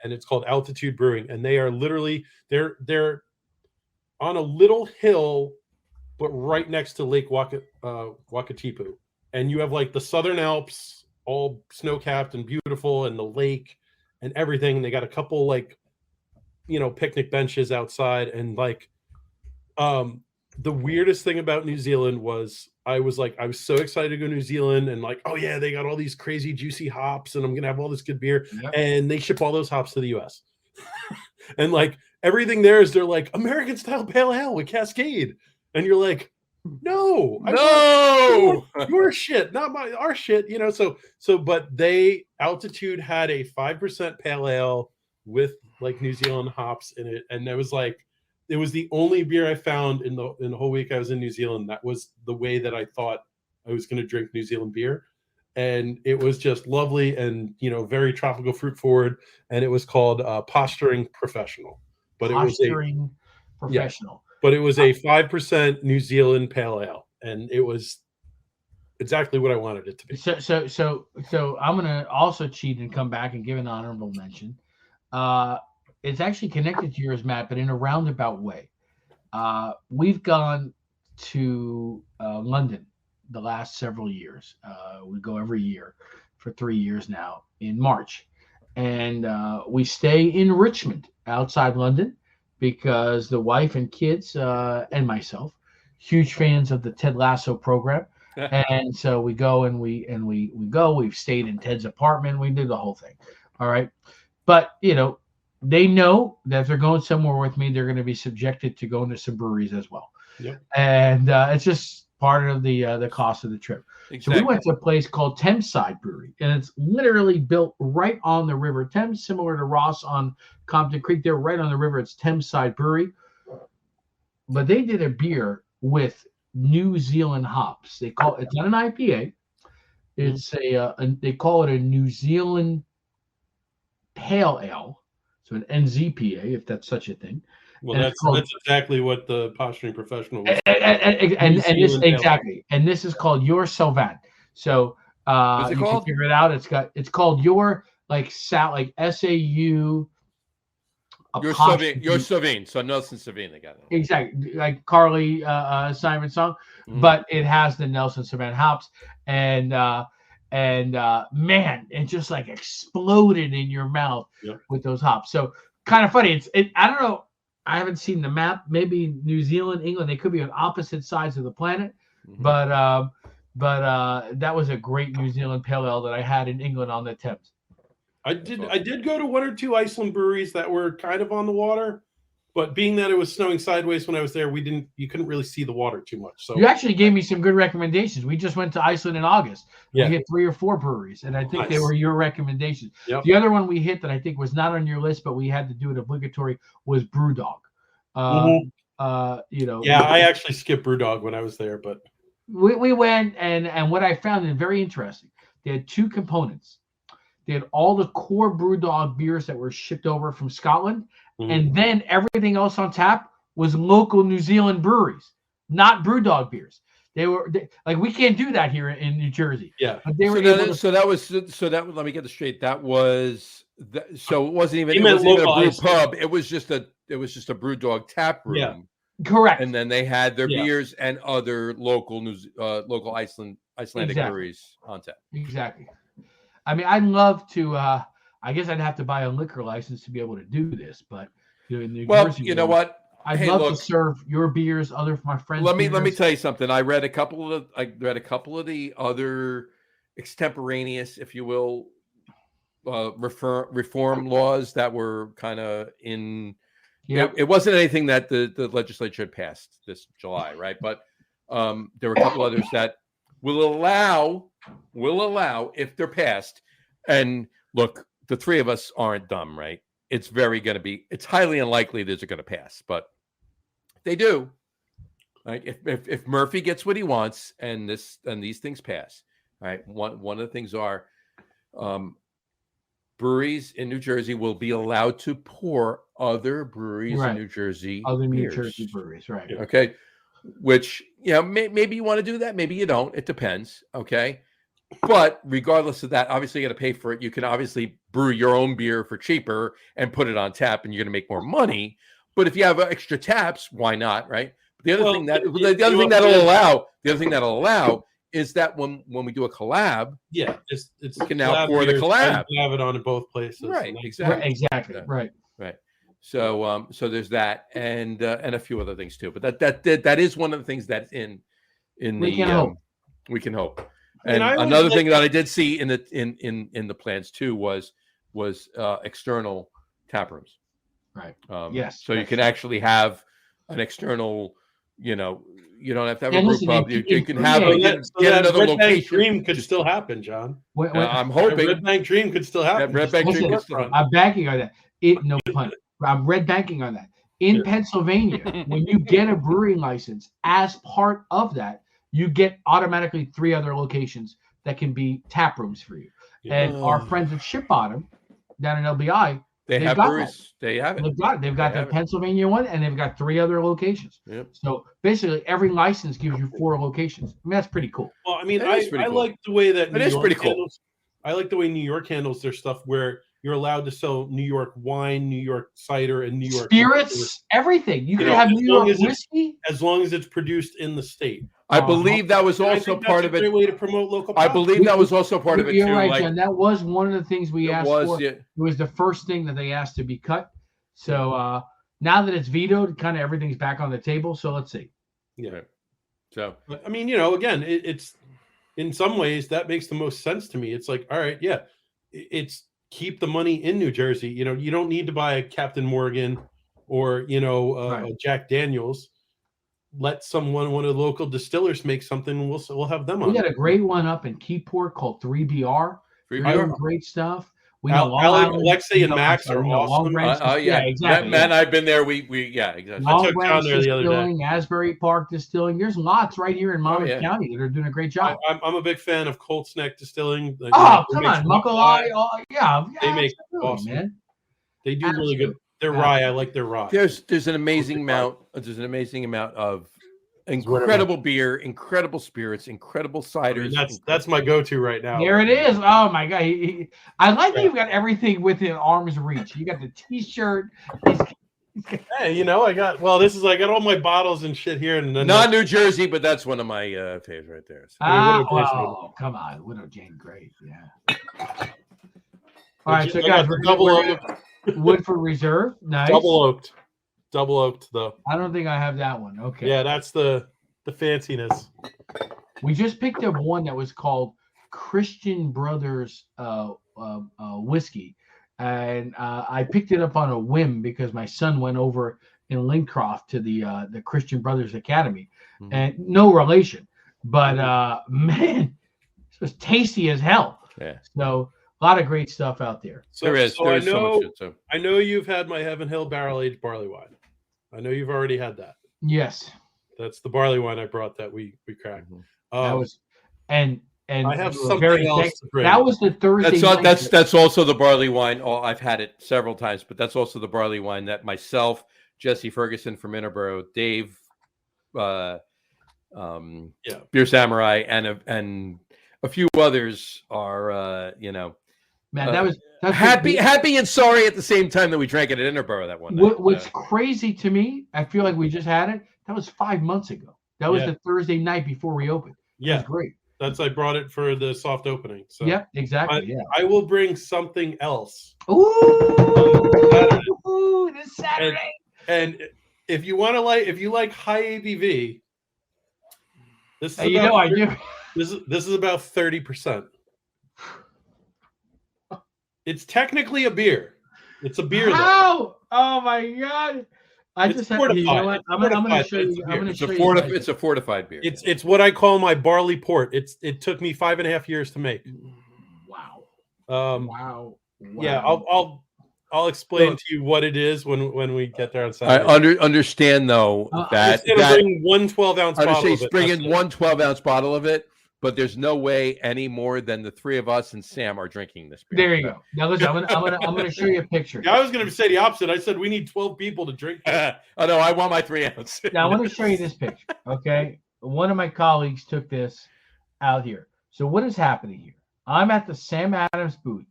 and it's called Altitude Brewing, and they are literally they're on a little hill, but right next to Lake Wakatipu, and you have like the Southern Alps, all snow-capped and beautiful, and the lake and everything. And they got a couple like picnic benches outside, and like the weirdest thing about New Zealand was I was so excited to go to New Zealand, and like, oh yeah, they got all these crazy juicy hops, and I'm gonna have all this good beer. Yep. And they ship all those hops to the US. And like everything there is they're like American style pale ale with Cascade. And you're like, no, No, your shit, not our shit, but Altitude had a 5% pale ale with like New Zealand hops in it, and it was the only beer I found in the whole week I was in New Zealand that was the way that I thought I was going to drink New Zealand beer. And it was just lovely and, very tropical, fruit forward. And it was called Posturing Professional. But Posturing Professional. But it was a 5% New Zealand pale ale. And it was exactly what I wanted it to be. So I'm going to also cheat and come back and give an honorable mention. It's actually connected to yours, Matt, but in a roundabout way. We've gone to London the last several years. We go every year for 3 years now in March. And we stay in Richmond outside London because the wife and kids and myself, huge fans of the Ted Lasso program. And so we go and we go. We've stayed in Ted's apartment. We did the whole thing. All right. But, they know that if they're going somewhere with me, they're going to be subjected to going to some breweries as well. Yep. And it's just part of the cost of the trip. exactly. So we went to a place called Thameside Brewery, and it's literally built right on the River Thames, similar to Ross on Compton Creek. They're right on the river. It's Thameside Brewery. But they did a beer with New Zealand hops. It's not an IPA. It's they call it a New Zealand Pale Ale. So an NZPA, if that's such a thing. Well, that's exactly what the Posturing Professional was. And this is called Your Sylvan. So What's it you called? can figure it out. It's called Your SAU. Your Savine. So Nelson Savine, they got it. Exactly, like Carly Simon song, but it has the Nelson Savin hops, and man, it just like exploded in your mouth with those hops. So kind of funny. I don't know. I haven't seen the map. Maybe New Zealand, England, they could be on opposite sides of the planet, but that was a great New Zealand pale ale that I had in England on the Thames. I did go to one or two Iceland breweries that were kind of on the water, but being that it was snowing sideways when I was there, you couldn't really see the water too much. So you actually gave me some good recommendations. We just went to Iceland in August. Yeah. We hit 3 or 4 breweries, and I think they were your recommendations. Yep. The other one we hit that I think was not on your list, but we had to do it obligatory was Brewdog. Yeah, I actually skipped Brewdog when I was there, but we went and what I found very interesting, they had 2 components. They had all the core Brewdog beers that were shipped over from Scotland, and then everything else on tap was local New Zealand breweries, not Brewdog beers. We can't do that here in New Jersey. Yeah. But they were let me get this straight. That was so it wasn't even a brew pub. It was just a Brewdog tap room. Yeah. Correct. And then they had their beers and other local Icelandic breweries on tap. Exactly. I mean, I'd love to. I guess I'd have to buy a liquor license to be able to do this, but in New Jersey, you know what? I'd love to serve your beers, other my friends. Let me tell you something. I read a couple of the other extemporaneous, if you will, reform laws that were kind of in. Yep. It wasn't anything that the legislature had passed this July, right? But there were a couple others that will allow if they're passed. And look, the 3 of us aren't dumb, right? It's highly unlikely these are going to pass, but they do. Right? If Murphy gets what he wants and these things pass, right? One of the things are breweries in New Jersey will be allowed to pour other breweries in New Jersey. Other beers. New Jersey breweries, right? Okay. Which maybe you want to do that, maybe you don't. It depends. Okay. But regardless of that, obviously you got to pay for it. You can obviously brew your own beer for cheaper and put it on tap, and you're going to make more money. But if you have extra taps, why not, right? The other thing that'll allow is that when we do a collab, it's we can now pour the collab. Have it on in both places, right? Exactly. Right. So there's that, and a few other things too. But that is one of the things that's in We can hope. We can hope. And And another thing that I did see in the plans too was external tap rooms. Right. Yes. So you can actually have an external. You don't have to have a brew pub. You can have get another Red location. Bank Dream could still happen, John. I'm hoping Red Bank Dream could still happen. Red Bank Dream could still happen. I'm banking on that. No pun. I'm red banking on that. In Pennsylvania, when you get a brewing license, as part of that, you get automatically 3 other locations that can be tap rooms for you. And our friends at Ship Bottom down in LBI, they've have got breweries. That. They have it. They've got it. They've got the Pennsylvania one, and they've got 3 other locations. Yep. So basically, every license gives you 4 locations. I mean, that's pretty cool. Well, I mean, I like the way that it is pretty cool. I like the way New York handles their stuff, where you're allowed to sell New York wine, New York cider, and New York spirits, everything. You can have New York whiskey as long as it's produced in the state. I believe that was also part of it. A great way to promote local. I believe that was also part of it You're too. right, John. That was one of the things we asked for. Yeah. It was the first thing that they asked to be cut. So now that it's vetoed, kind of everything's back on the table. So let's see. Yeah. So I mean, again, it's in some ways that makes the most sense to me. It's like, all right, it's keep the money in New Jersey. You don't need to buy a Captain Morgan or a Jack Daniels. Let one of the local distillers make something, and we'll have them on. We got a great one up in Keyport called 3BR. 3BR, great stuff. We know Alexei and Max are awesome. Exactly. Man, I've been there. Exactly. I took down there the other day. Asbury Park Distilling. There's lots right here in Monmouth County that are doing a great job. I'm a big fan of Colt's Neck Distilling. Come on, Muckalai. They make awesome, man. They do really good. Their rye, I like their rye. There's an amazing amount. There's an amazing amount of incredible beer, incredible spirits, incredible ciders. I mean, that's my go-to right now. There it is. Oh my god! I like that you've got everything within arm's reach. You got the T-shirt. Hey, I got all my bottles and shit here, and then not New Jersey, but that's one of my faves right there. So. Come on, Widow Jane, great, yeah. All right, so guys, we're double oaked. Woodford Reserve, nice. Double oaked though. I don't think I have that one. Okay. Yeah, that's the fanciness. We just picked up one that was called Christian Brothers whiskey, and I picked it up on a whim because my son went over in Lincroft to the Christian Brothers Academy, and no relation, but man, it was tasty as hell. Yeah. So. A lot of great stuff out there. There is so much shit, I know you've had my Heaven Hill barrel aged barley wine. I know you've already had that. Yes, that's the barley wine I brought that we cracked. That was and I have something else to bring. That was the Thursday. That's also the barley wine. Oh, I've had it several times, but that's also the barley wine that myself, Jesse Ferguson from Interboro, Dave, Beer Samurai, and a few others are Man, that's happy and sorry at the same time that we drank it at Interboro that one night. What's crazy to me, I feel like we just had it. That was 5 months ago. That was the Thursday night before we opened. Yeah, was great. I brought it for the soft opening. So yeah, exactly. I will bring something else. Ooh, this Saturday. And if you like high ABV, this is I do. This is about 30%. It's technically a beer. It's a beer. How? Oh my god! It's fortified. I'm going to show you. It's a fortified beer. It's what I call my barley port. It took me 5.5 years to make. Wow. Wow. Yeah, I'll explain to you what it is when we get there on Saturday. I understand though that bring one 12-ounce bottle. He's bringing one 12-ounce bottle of it. But there's no way any more than the 3 of us and Sam are drinking this beer. There you go. Now listen, I'm gonna show you a picture. Yeah, I was gonna say the opposite. I said we need 12 people to drink. Oh no, I want my 3 ounce. Now I want to show you this picture. Okay, one of my colleagues took this out here. So what is happening here? I'm at the Sam Adams booth,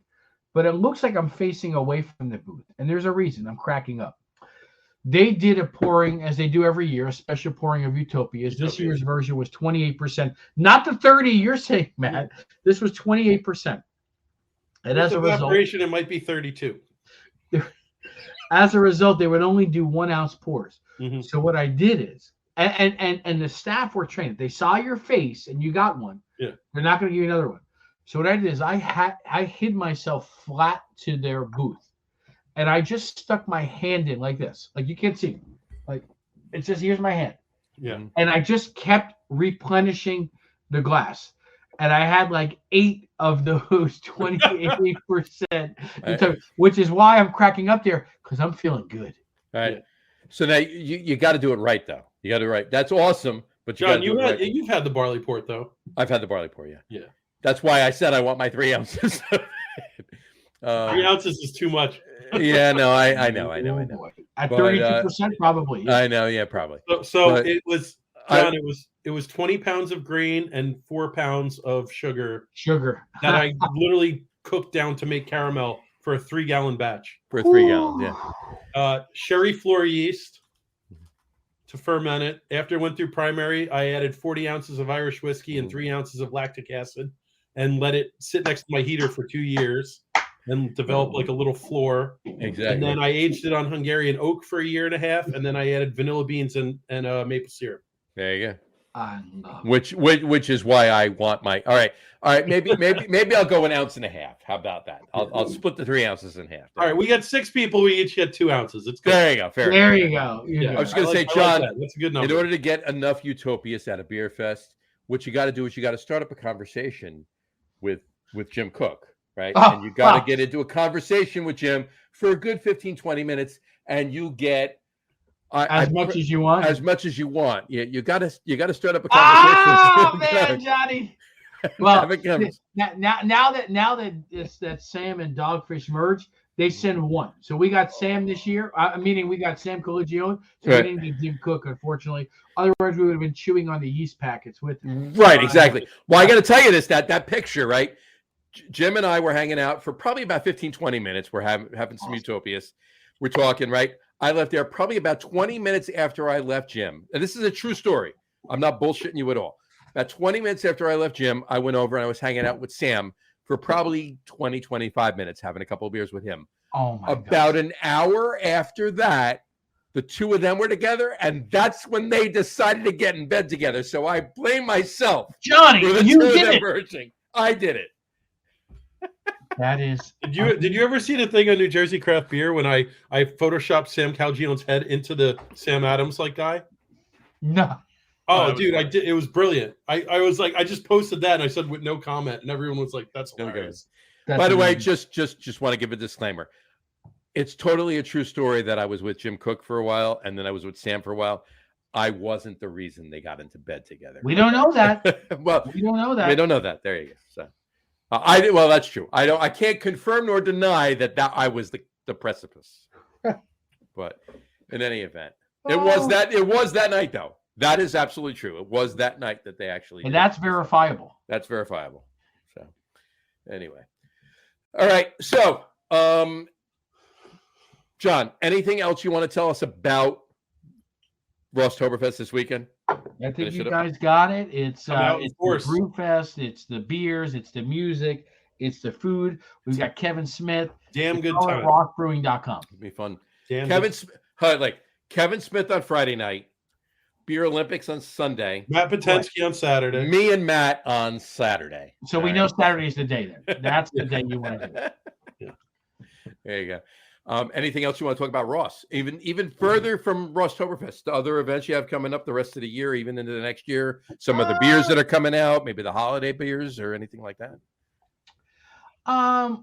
but it looks like I'm facing away from the booth. And there's a reason. I'm cracking up. They did a pouring, as they do every year, a special pouring of Utopias. This year's version was 28%. Not the 30 you're saying, Matt. This was 28%. And as a result, it might be 32. As a result, they would only do 1 ounce pours. Mm-hmm. So what I did is, and the staff were trained. They saw your face and you got one. Yeah. They're not going to give you another one. So what I did is I hid myself flat to their booth, and I just stuck my hand in like this, like you can't see, like it's just here's my hand. Yeah. And I just kept replenishing the glass, and I had like 8 of those 28%, which is why I'm cracking up there because I'm feeling good. All right. Yeah. So now you got to do it right, though. You got to do it right. That's awesome. But John, you've had the barley port, though. I've had the barley port, yeah. Yeah. That's why I said I want my 3 ounces. 3 ounces is too much. Yeah, no, I know. At 32%, probably. Yeah. I know, yeah, probably. So it was, John, it was 20 pounds of grain and 4 pounds of sugar. That I literally cooked down to make caramel for a 3-gallon batch. For a 3 gallons, yeah. Sherry floor yeast to ferment it. After it went through primary, I added 40 ounces of Irish whiskey and 3 ounces of lactic acid and let it sit next to my heater for 2 years and develop like a little floor. Exactly. And then I aged it on Hungarian oak for 1.5 years, and then I added vanilla beans and maple syrup. There you go. Which is why I want my. All right. Maybe I'll go 1.5 ounces. How about that? I'll split the 3 ounces in half. All right, we got 6 people. We each get 2 ounces. It's good. There you go. There you go. Yeah. I was going to say, John, that's a good number. In order to get enough Utopias at a beer fest, what you got to do is you got to start up a conversation with Jim Cook, right? And you got to get into a conversation with Jim for a good 15, 20 minutes, and you get as much as you want. As much as you want. You got to start up a conversation. Oh man, Johnny. Well, now that it's that Sam and Dogfish merge, they send one. So we got Sam this year. Meaning we got Sam Coligione. So we didn't get Jim Cook, unfortunately. Otherwise, we would have been chewing on the yeast packets with him. Right, exactly. Well, I got to tell you this, that picture, right? Jim and I were hanging out for probably about 15, 20 minutes. We're having some Utopias. We're talking, right? I left there probably about 20 minutes after I left Jim. And this is a true story. I'm not bullshitting you at all. About 20 minutes after I left Jim, I went over and I was hanging out with Sam for probably 20, 25 minutes, having a couple of beers with him. Oh my God. About an hour after that, the two of them were together, and that's when they decided to get in bed together. So I blame myself. Johnny, you did it. Merging. I did it. That is. Did you ever see the thing on New Jersey Craft Beer when I photoshopped Sam Calgione's head into the Sam Adams guy? No. Oh, dude, I did. It was brilliant. I was like, I just posted that and I said with no comment, and everyone was like, "That's hilarious." By the way, just want to give a disclaimer. It's totally a true story that I was with Jim Cook for a while, and then I was with Sam for a while. I wasn't the reason they got into bed together. We don't know that. Well, we don't know that. We don't know that. There you go. So, well, that's true. I can't confirm nor deny that I was the precipice. But in any event, it was that night though. That is absolutely true. It was that night that they actually. And that's verifiable. That's verifiable. So, anyway, all right. So, John, anything else you want to tell us about Rosstoberfest this weekend? I think you guys got it. It's the Brew Fest. It's the beers. It's the music. It's the food. We've got Kevin Smith. Damn good time. RossBrewing.com. It'll be fun. Kevin Smith on Friday night. Beer Olympics on Sunday. Matt Potenski on Saturday. Me and Matt on Saturday. So we know Saturday's the day then. That's the day you want to do it. Yeah. There you go. Anything else you want to talk about Ross? Even further from Rosstoberfest, the other events you have coming up the rest of the year, even into the next year, some of the beers that are coming out, maybe the holiday beers or anything like that.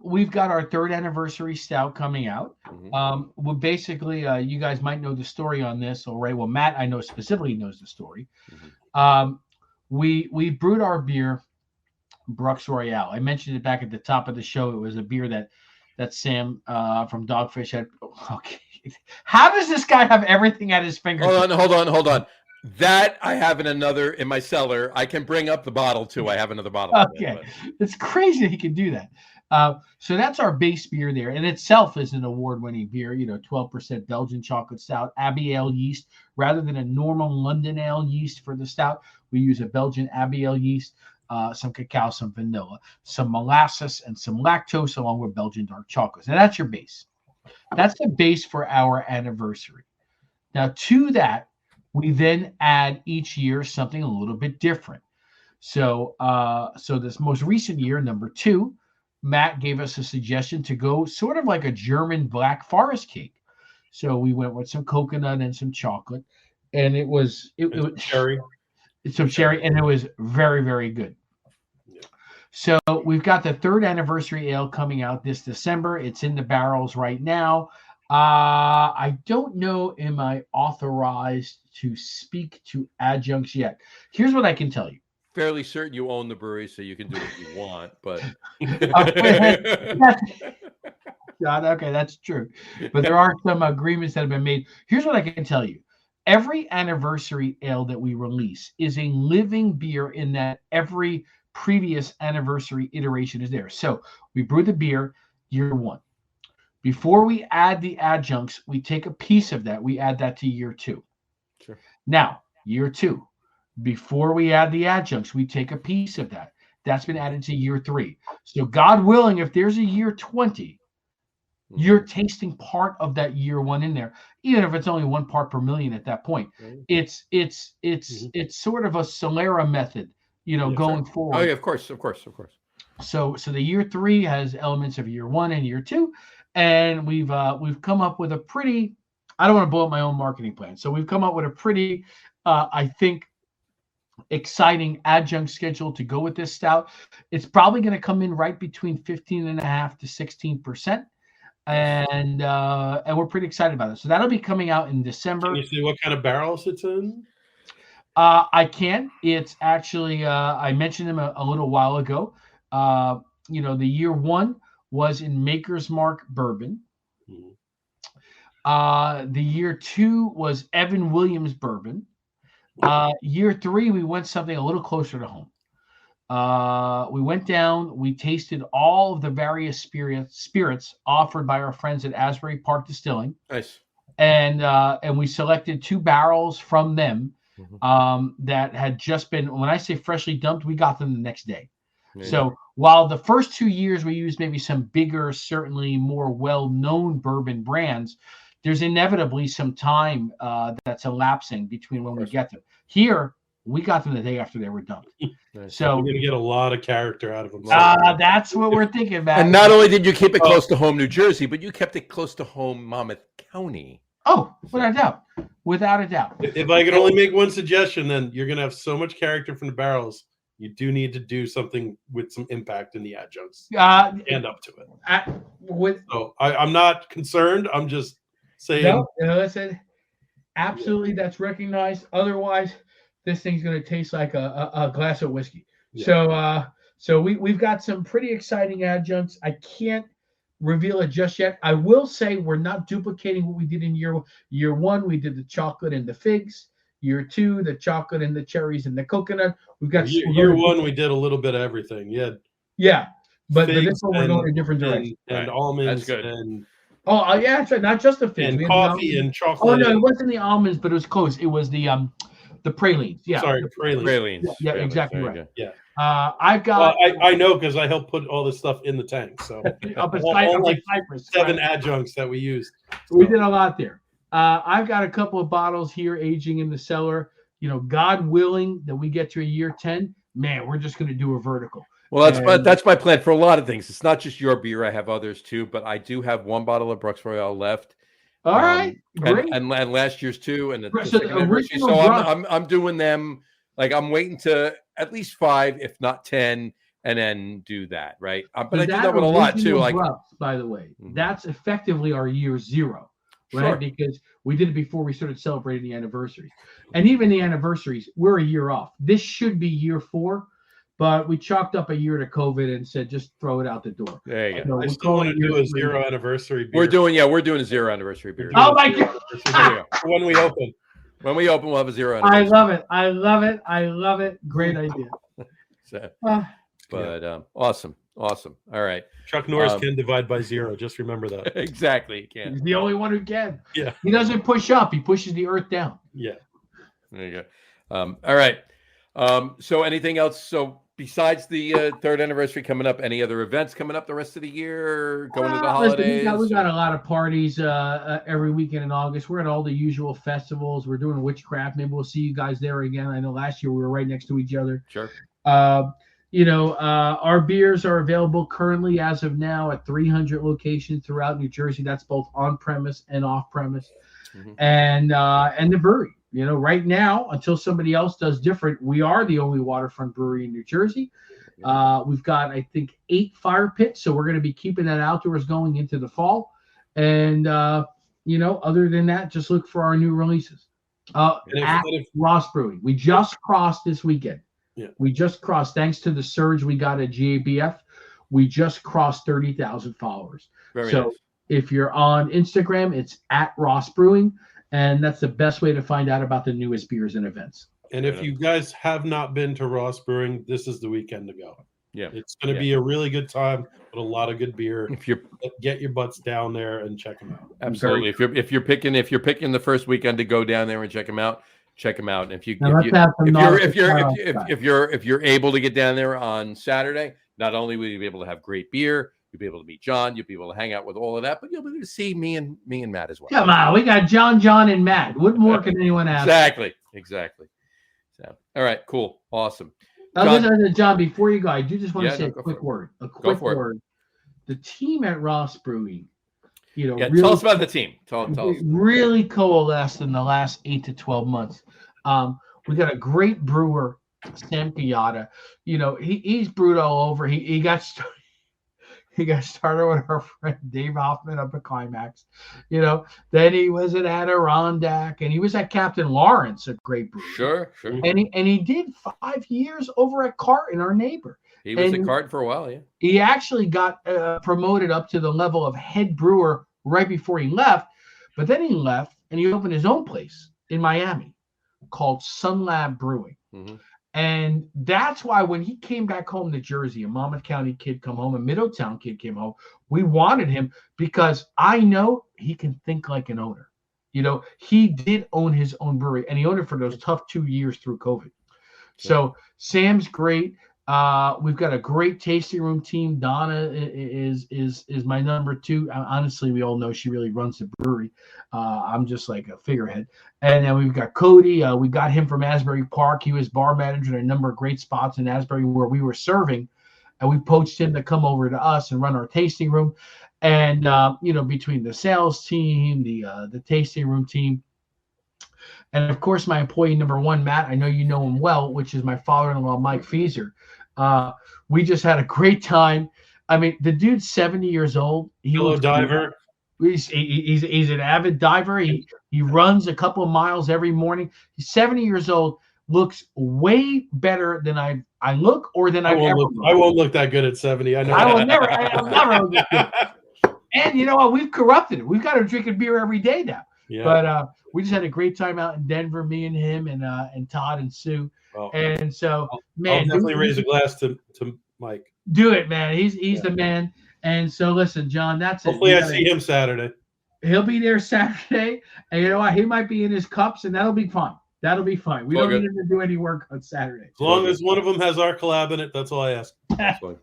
We've got our 3rd anniversary stout coming out. Mm-hmm. Well, basically, you guys might know the story on this already. Well, Matt, I know specifically knows the story. Mm-hmm. We brewed our beer, Brux Royale. I mentioned it back at the top of the show. It was a beer that Sam from Dogfish had. Okay, how does this guy have everything at his fingertips? Hold on. That I have in my cellar. I can bring up the bottle too. I have another bottle. Okay, it's crazy that he can do that. So that's our base beer there, and itself is an award-winning beer. 12% Belgian chocolate stout, Abbey Ale yeast, rather than a normal London Ale yeast for the stout. We use a Belgian Abbey Ale yeast, some cacao, some vanilla, some molasses, and some lactose, along with Belgian dark chocolates. And that's your base. That's the base for our anniversary. Now, to that, we then add each year something a little bit different. So this most recent year, number 2, Matt gave us a suggestion to go sort of like a German Black Forest cake. So we went with some coconut and some chocolate, and it was cherry. Some cherry, and it was very, very good. Yeah. So we've got the 3rd anniversary ale coming out this December. It's in the barrels right now. I don't know, am I authorized to speak to adjuncts yet? Here's what I can tell you. Fairly certain you own the brewery, so you can do what you want, but God, okay, that's true. But there are some agreements that have been made. Here's what I can tell you. Every anniversary ale that we release is a living beer in that every previous anniversary iteration is there. So we brew the beer year 1. Before we add the adjuncts, we take a piece of that. We add that to year 2. Sure. Now, year 2. Before we add the adjuncts, we take a piece of that. That's been added to year 3. So God willing, if there's a year 20, you're tasting part of that year 1 in there, even if it's only 1 part per million at that point. It's sort of a Solera method, going forward. Oh yeah, of course. So the year 3 has elements of year 1 and year 2, and we've come up with a pretty. I don't want to blow up my own marketing plan, so we've come up with a pretty, I think, exciting adjunct schedule to go with this stout. It's probably going to come in right between 15.5% to 16%. And we're pretty excited about it. So that'll be coming out in December. Can you see what kind of barrels it's in? I can. It's actually I mentioned them a little while ago. The year 1 was in Maker's Mark bourbon. The year 2 was Evan Williams bourbon. Year 3 we went something a little closer to home. We went down, we tasted all of the various spirits offered by our friends at Asbury Park Distilling. Nice. And we selected 2 barrels from them that had just been, when I say freshly dumped, we got them the next day. Yeah. So while the first 2 years we used maybe some bigger, certainly more well-known bourbon brands, there's inevitably some time that's elapsing between when we get them. Here, we got them the day after they were dumped. So we're going to get a lot of character out of them. That's what we're thinking about. And not only did you keep it close to home, New Jersey, but you kept it close to home, Monmouth County. Oh, without a doubt. Without a doubt. If I could only make one suggestion, then you're going to have so much character from the barrels. You do need to do something with some impact in the adjuncts. And up to it. So I'm not concerned. I'm just saying. No, listen. Absolutely, that's recognized. Otherwise, this thing's going to taste like a glass of whiskey. Yeah. So we've got some pretty exciting adjuncts. I can't reveal it just yet. I will say we're not duplicating what we did in year 1. We did the chocolate and the figs. Year 2, the chocolate and the cherries and the coconut. We've got year 1. We did a little bit of everything. Yeah, but this one we're going in a different direction. And almonds. That's good. And yeah, that's right. Not just the figs. And coffee and chocolate. Oh no, it wasn't the almonds, but it was close. It was the pralines. Yeah. Sorry, the pralines. Yeah, exactly right. Yeah. I've got. Well, I know because I helped put all this stuff in the tank. So up at Cypress, 7 adjuncts that we used. So. We did a lot there. I've got a couple of bottles here aging in the cellar. God willing that we get to a year 10, man, we're just going to do a vertical. Well, that's my plan for a lot of things. It's not just your beer; I have others too. But I do have 1 bottle of Brooks Royale left. All right, great. And last year's too, and so I'm doing them. Like I'm waiting to at least 5, if not 10, and then do that. Right, but I do that with a lot too. Like, by the way, that's effectively our year 0. Right, sure. Because we did it before we started celebrating the anniversaries, and even the anniversaries, we're a year off. This should be year 4, but we chalked up a year to COVID and said just throw it out the door. There you go. I still want to do a 0 anniversary beer. We're doing a 0 anniversary beer. Oh my God! When we open. When we open, we'll have a 0 I anniversary. love it. I love it. I love it. Great idea. So, Uh, but awesome. All right. Chuck Norris can divide by 0. Just remember that. Exactly. You can't. He's the only one who can. Yeah. He doesn't push up. He pushes the earth down. Yeah. There you go. All right. So anything else? So besides the third anniversary coming up, any other events coming up the rest of the year? Going to the holidays? Listen, we got a lot of parties every weekend in August. We're at all the usual festivals. We're doing Witchcraft. Maybe we'll see you guys there again. I know last year we were right next to each other. Sure. Our beers are available currently as of now at 300 locations throughout New Jersey. That's both on premise and off premise, and the brewery. Right now, until somebody else does different, we are the only waterfront brewery in New Jersey. We've got, I think, 8 fire pits, so we're going to be keeping that outdoors going into the fall. And other than that, just look for our new releases. At Ross Brewing, we just crossed this weekend. Yeah. We just crossed, thanks to the surge we got at GABF, we just crossed 30,000 followers. Very so nice. If you're on Instagram, it's at Ross Brewing, and that's the best way to find out about the newest beers and events. And if you guys have not been to Ross Brewing, this is the weekend to go. Yeah. It's going to be a really good time with a lot of good beer. If you're Get your butts down there and check them out. absolutely, if you're picking the first weekend to go down there and check them out. Check them out. And if you're able to get down there on Saturday, not only will you be able to have great beer, you'll be able to meet John, you'll be able to hang out with all of that, but you'll be able to see me and Matt as well. Come on, we got John, and Matt. What more can anyone ask? Exactly. So, all right, cool, awesome. John, before you go, I do just want to say a quick word. The team at Ross Brewing, really, tell us about the team. Tell us. Really coalesced in the last 8 to 12 months. We got a great brewer, Sam Kayada. He's brewed all over. He got started. He got started with our friend Dave Hoffman up at Climax. Then he was at Adirondack, and he was at Captain Lawrence, a great brewer. Sure. And he did 5 years over at Carton, our neighbor. He was at Carton for a while, yeah. He actually got promoted up to the level of head brewer right before he left, but then he left and he opened his own place in Miami called Sun Lab Brewing. Mm-hmm. And that's why when he came back home to Jersey, a Monmouth County kid come home, a Middletown kid came home, we wanted him because I know he can think like an owner. He did own his own brewery, and he owned it for those tough 2 years through COVID. So Sam's great. We've got a great tasting room team. Donna is my number 2. Honestly, we all know she really runs the brewery. I'm just like a figurehead. And then we've got Cody. We got him from Asbury Park. He was bar manager at a number of great spots in Asbury where we were serving, and we poached him to come over to us and run our tasting room. And between the sales team, the tasting room team, and of course my employee number 1, Matt. I know you know him well, which is my father-in-law, Mike Feeser. We just had a great time. I mean, the dude's 70 years old. Diver. He's an avid diver. He runs a couple of miles every morning. He's 70 years old. Looks way better than I look, or than I won't look that good at 70. I know. I'll never look good. And you know what? We've corrupted it. We've got him drinking beer every day now. Yeah. But we just had a great time out in Denver, me and him and Todd and Sue. Well, and so, man, I'll definitely raise a glass to Mike. Do it, man. He's the man. And so, listen, John, that's it. Hopefully I see him Saturday. He'll be there Saturday. And you know what? He might be in his cups, and that'll be fine. That'll be fine. We don't need him to do any work on Saturday. As long as one of them has our collab in it, that's all I ask. Awesome.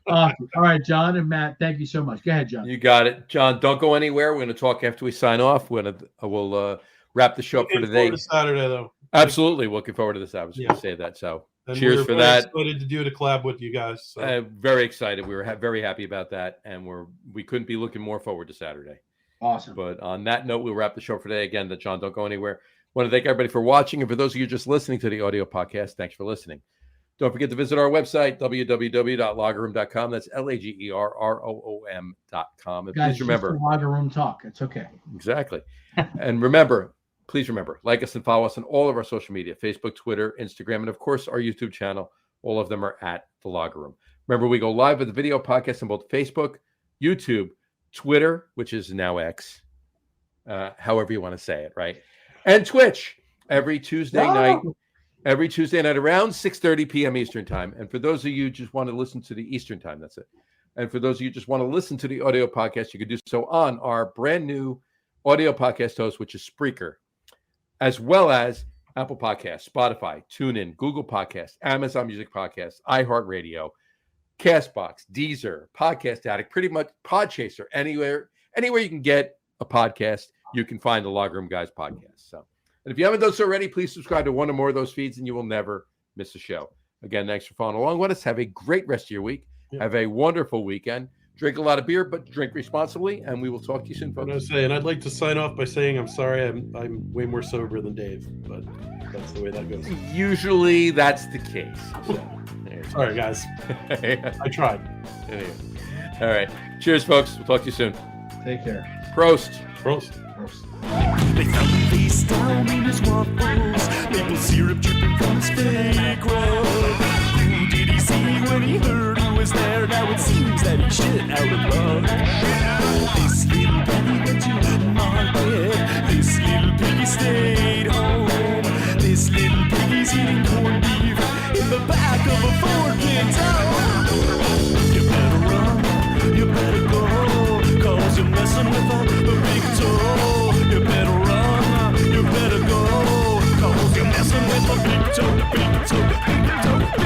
All right, John and Matt, thank you so much. Go ahead, John. You got it. John, don't go anywhere. We're going to talk after we sign off. We'll wrap the show up for today. To Saturday, though. Absolutely. Looking forward to this. I was going to say that. So and cheers for that. Excited to do the collab with you guys. So. Very excited. We were very happy about that. And we couldn't be looking more forward to Saturday. Awesome. But on that note, we'll wrap the show for today. Again, John, don't go anywhere. Want to thank everybody for watching. And for those of you just listening to the audio podcast, thanks for listening. Don't forget to visit our website, www.lagerroom.com. That's LAGERROOM.com. And guys, please remember, Lager Room Talk. It's okay. Exactly. And remember, please remember, like us and follow us on all of our social media, Facebook, Twitter, Instagram, and of course, our YouTube channel. All of them are at The Lager Room. Remember, we go live with the video podcast on both Facebook, YouTube, Twitter, which is now X, however you want to say it, right? And Twitch. every Tuesday night. Every Tuesday night around 6:30 p.m. Eastern time. And for those of you who just want to listen to the Eastern time, that's it. And for those of you who just want to listen to the audio podcast, you can do so on our brand new audio podcast host, which is Spreaker, as well as Apple Podcasts, Spotify, TuneIn, Google Podcasts, Amazon Music Podcasts, iHeartRadio, Castbox, Deezer, Podcast Addict, pretty much Podchaser, anywhere you can get a podcast, you can find the Log Room Guys podcast. So, and if you haven't done so already, please subscribe to one or more of those feeds and you will never miss a show. Again, thanks for following along with us. Have a great rest of your week. Yeah. Have a wonderful weekend. Drink a lot of beer, but drink responsibly, and we will talk to you soon, folks. I was saying, I'd like to sign off by saying I'm sorry I'm way more sober than Dave, but that's the way that goes. Usually that's the case. So, all right, guys. I tried. Anyway. All right. Cheers, folks. We'll talk to you soon. Take care. Prost. Prost. Prost. They found him face down in his waffles, maple syrup dripping from his fake rub. Who did he see when he heard who was there? Now it seems that he shit out of luck. This little piggy went to market. This little piggy stayed home. This little piggy's eating corned beef in the back of a Ford Pinto. You better run, you better go, 'cause you're messing with a big toe. You better run, you better go, 'cause you're messing with a big toe, big toe, big toe.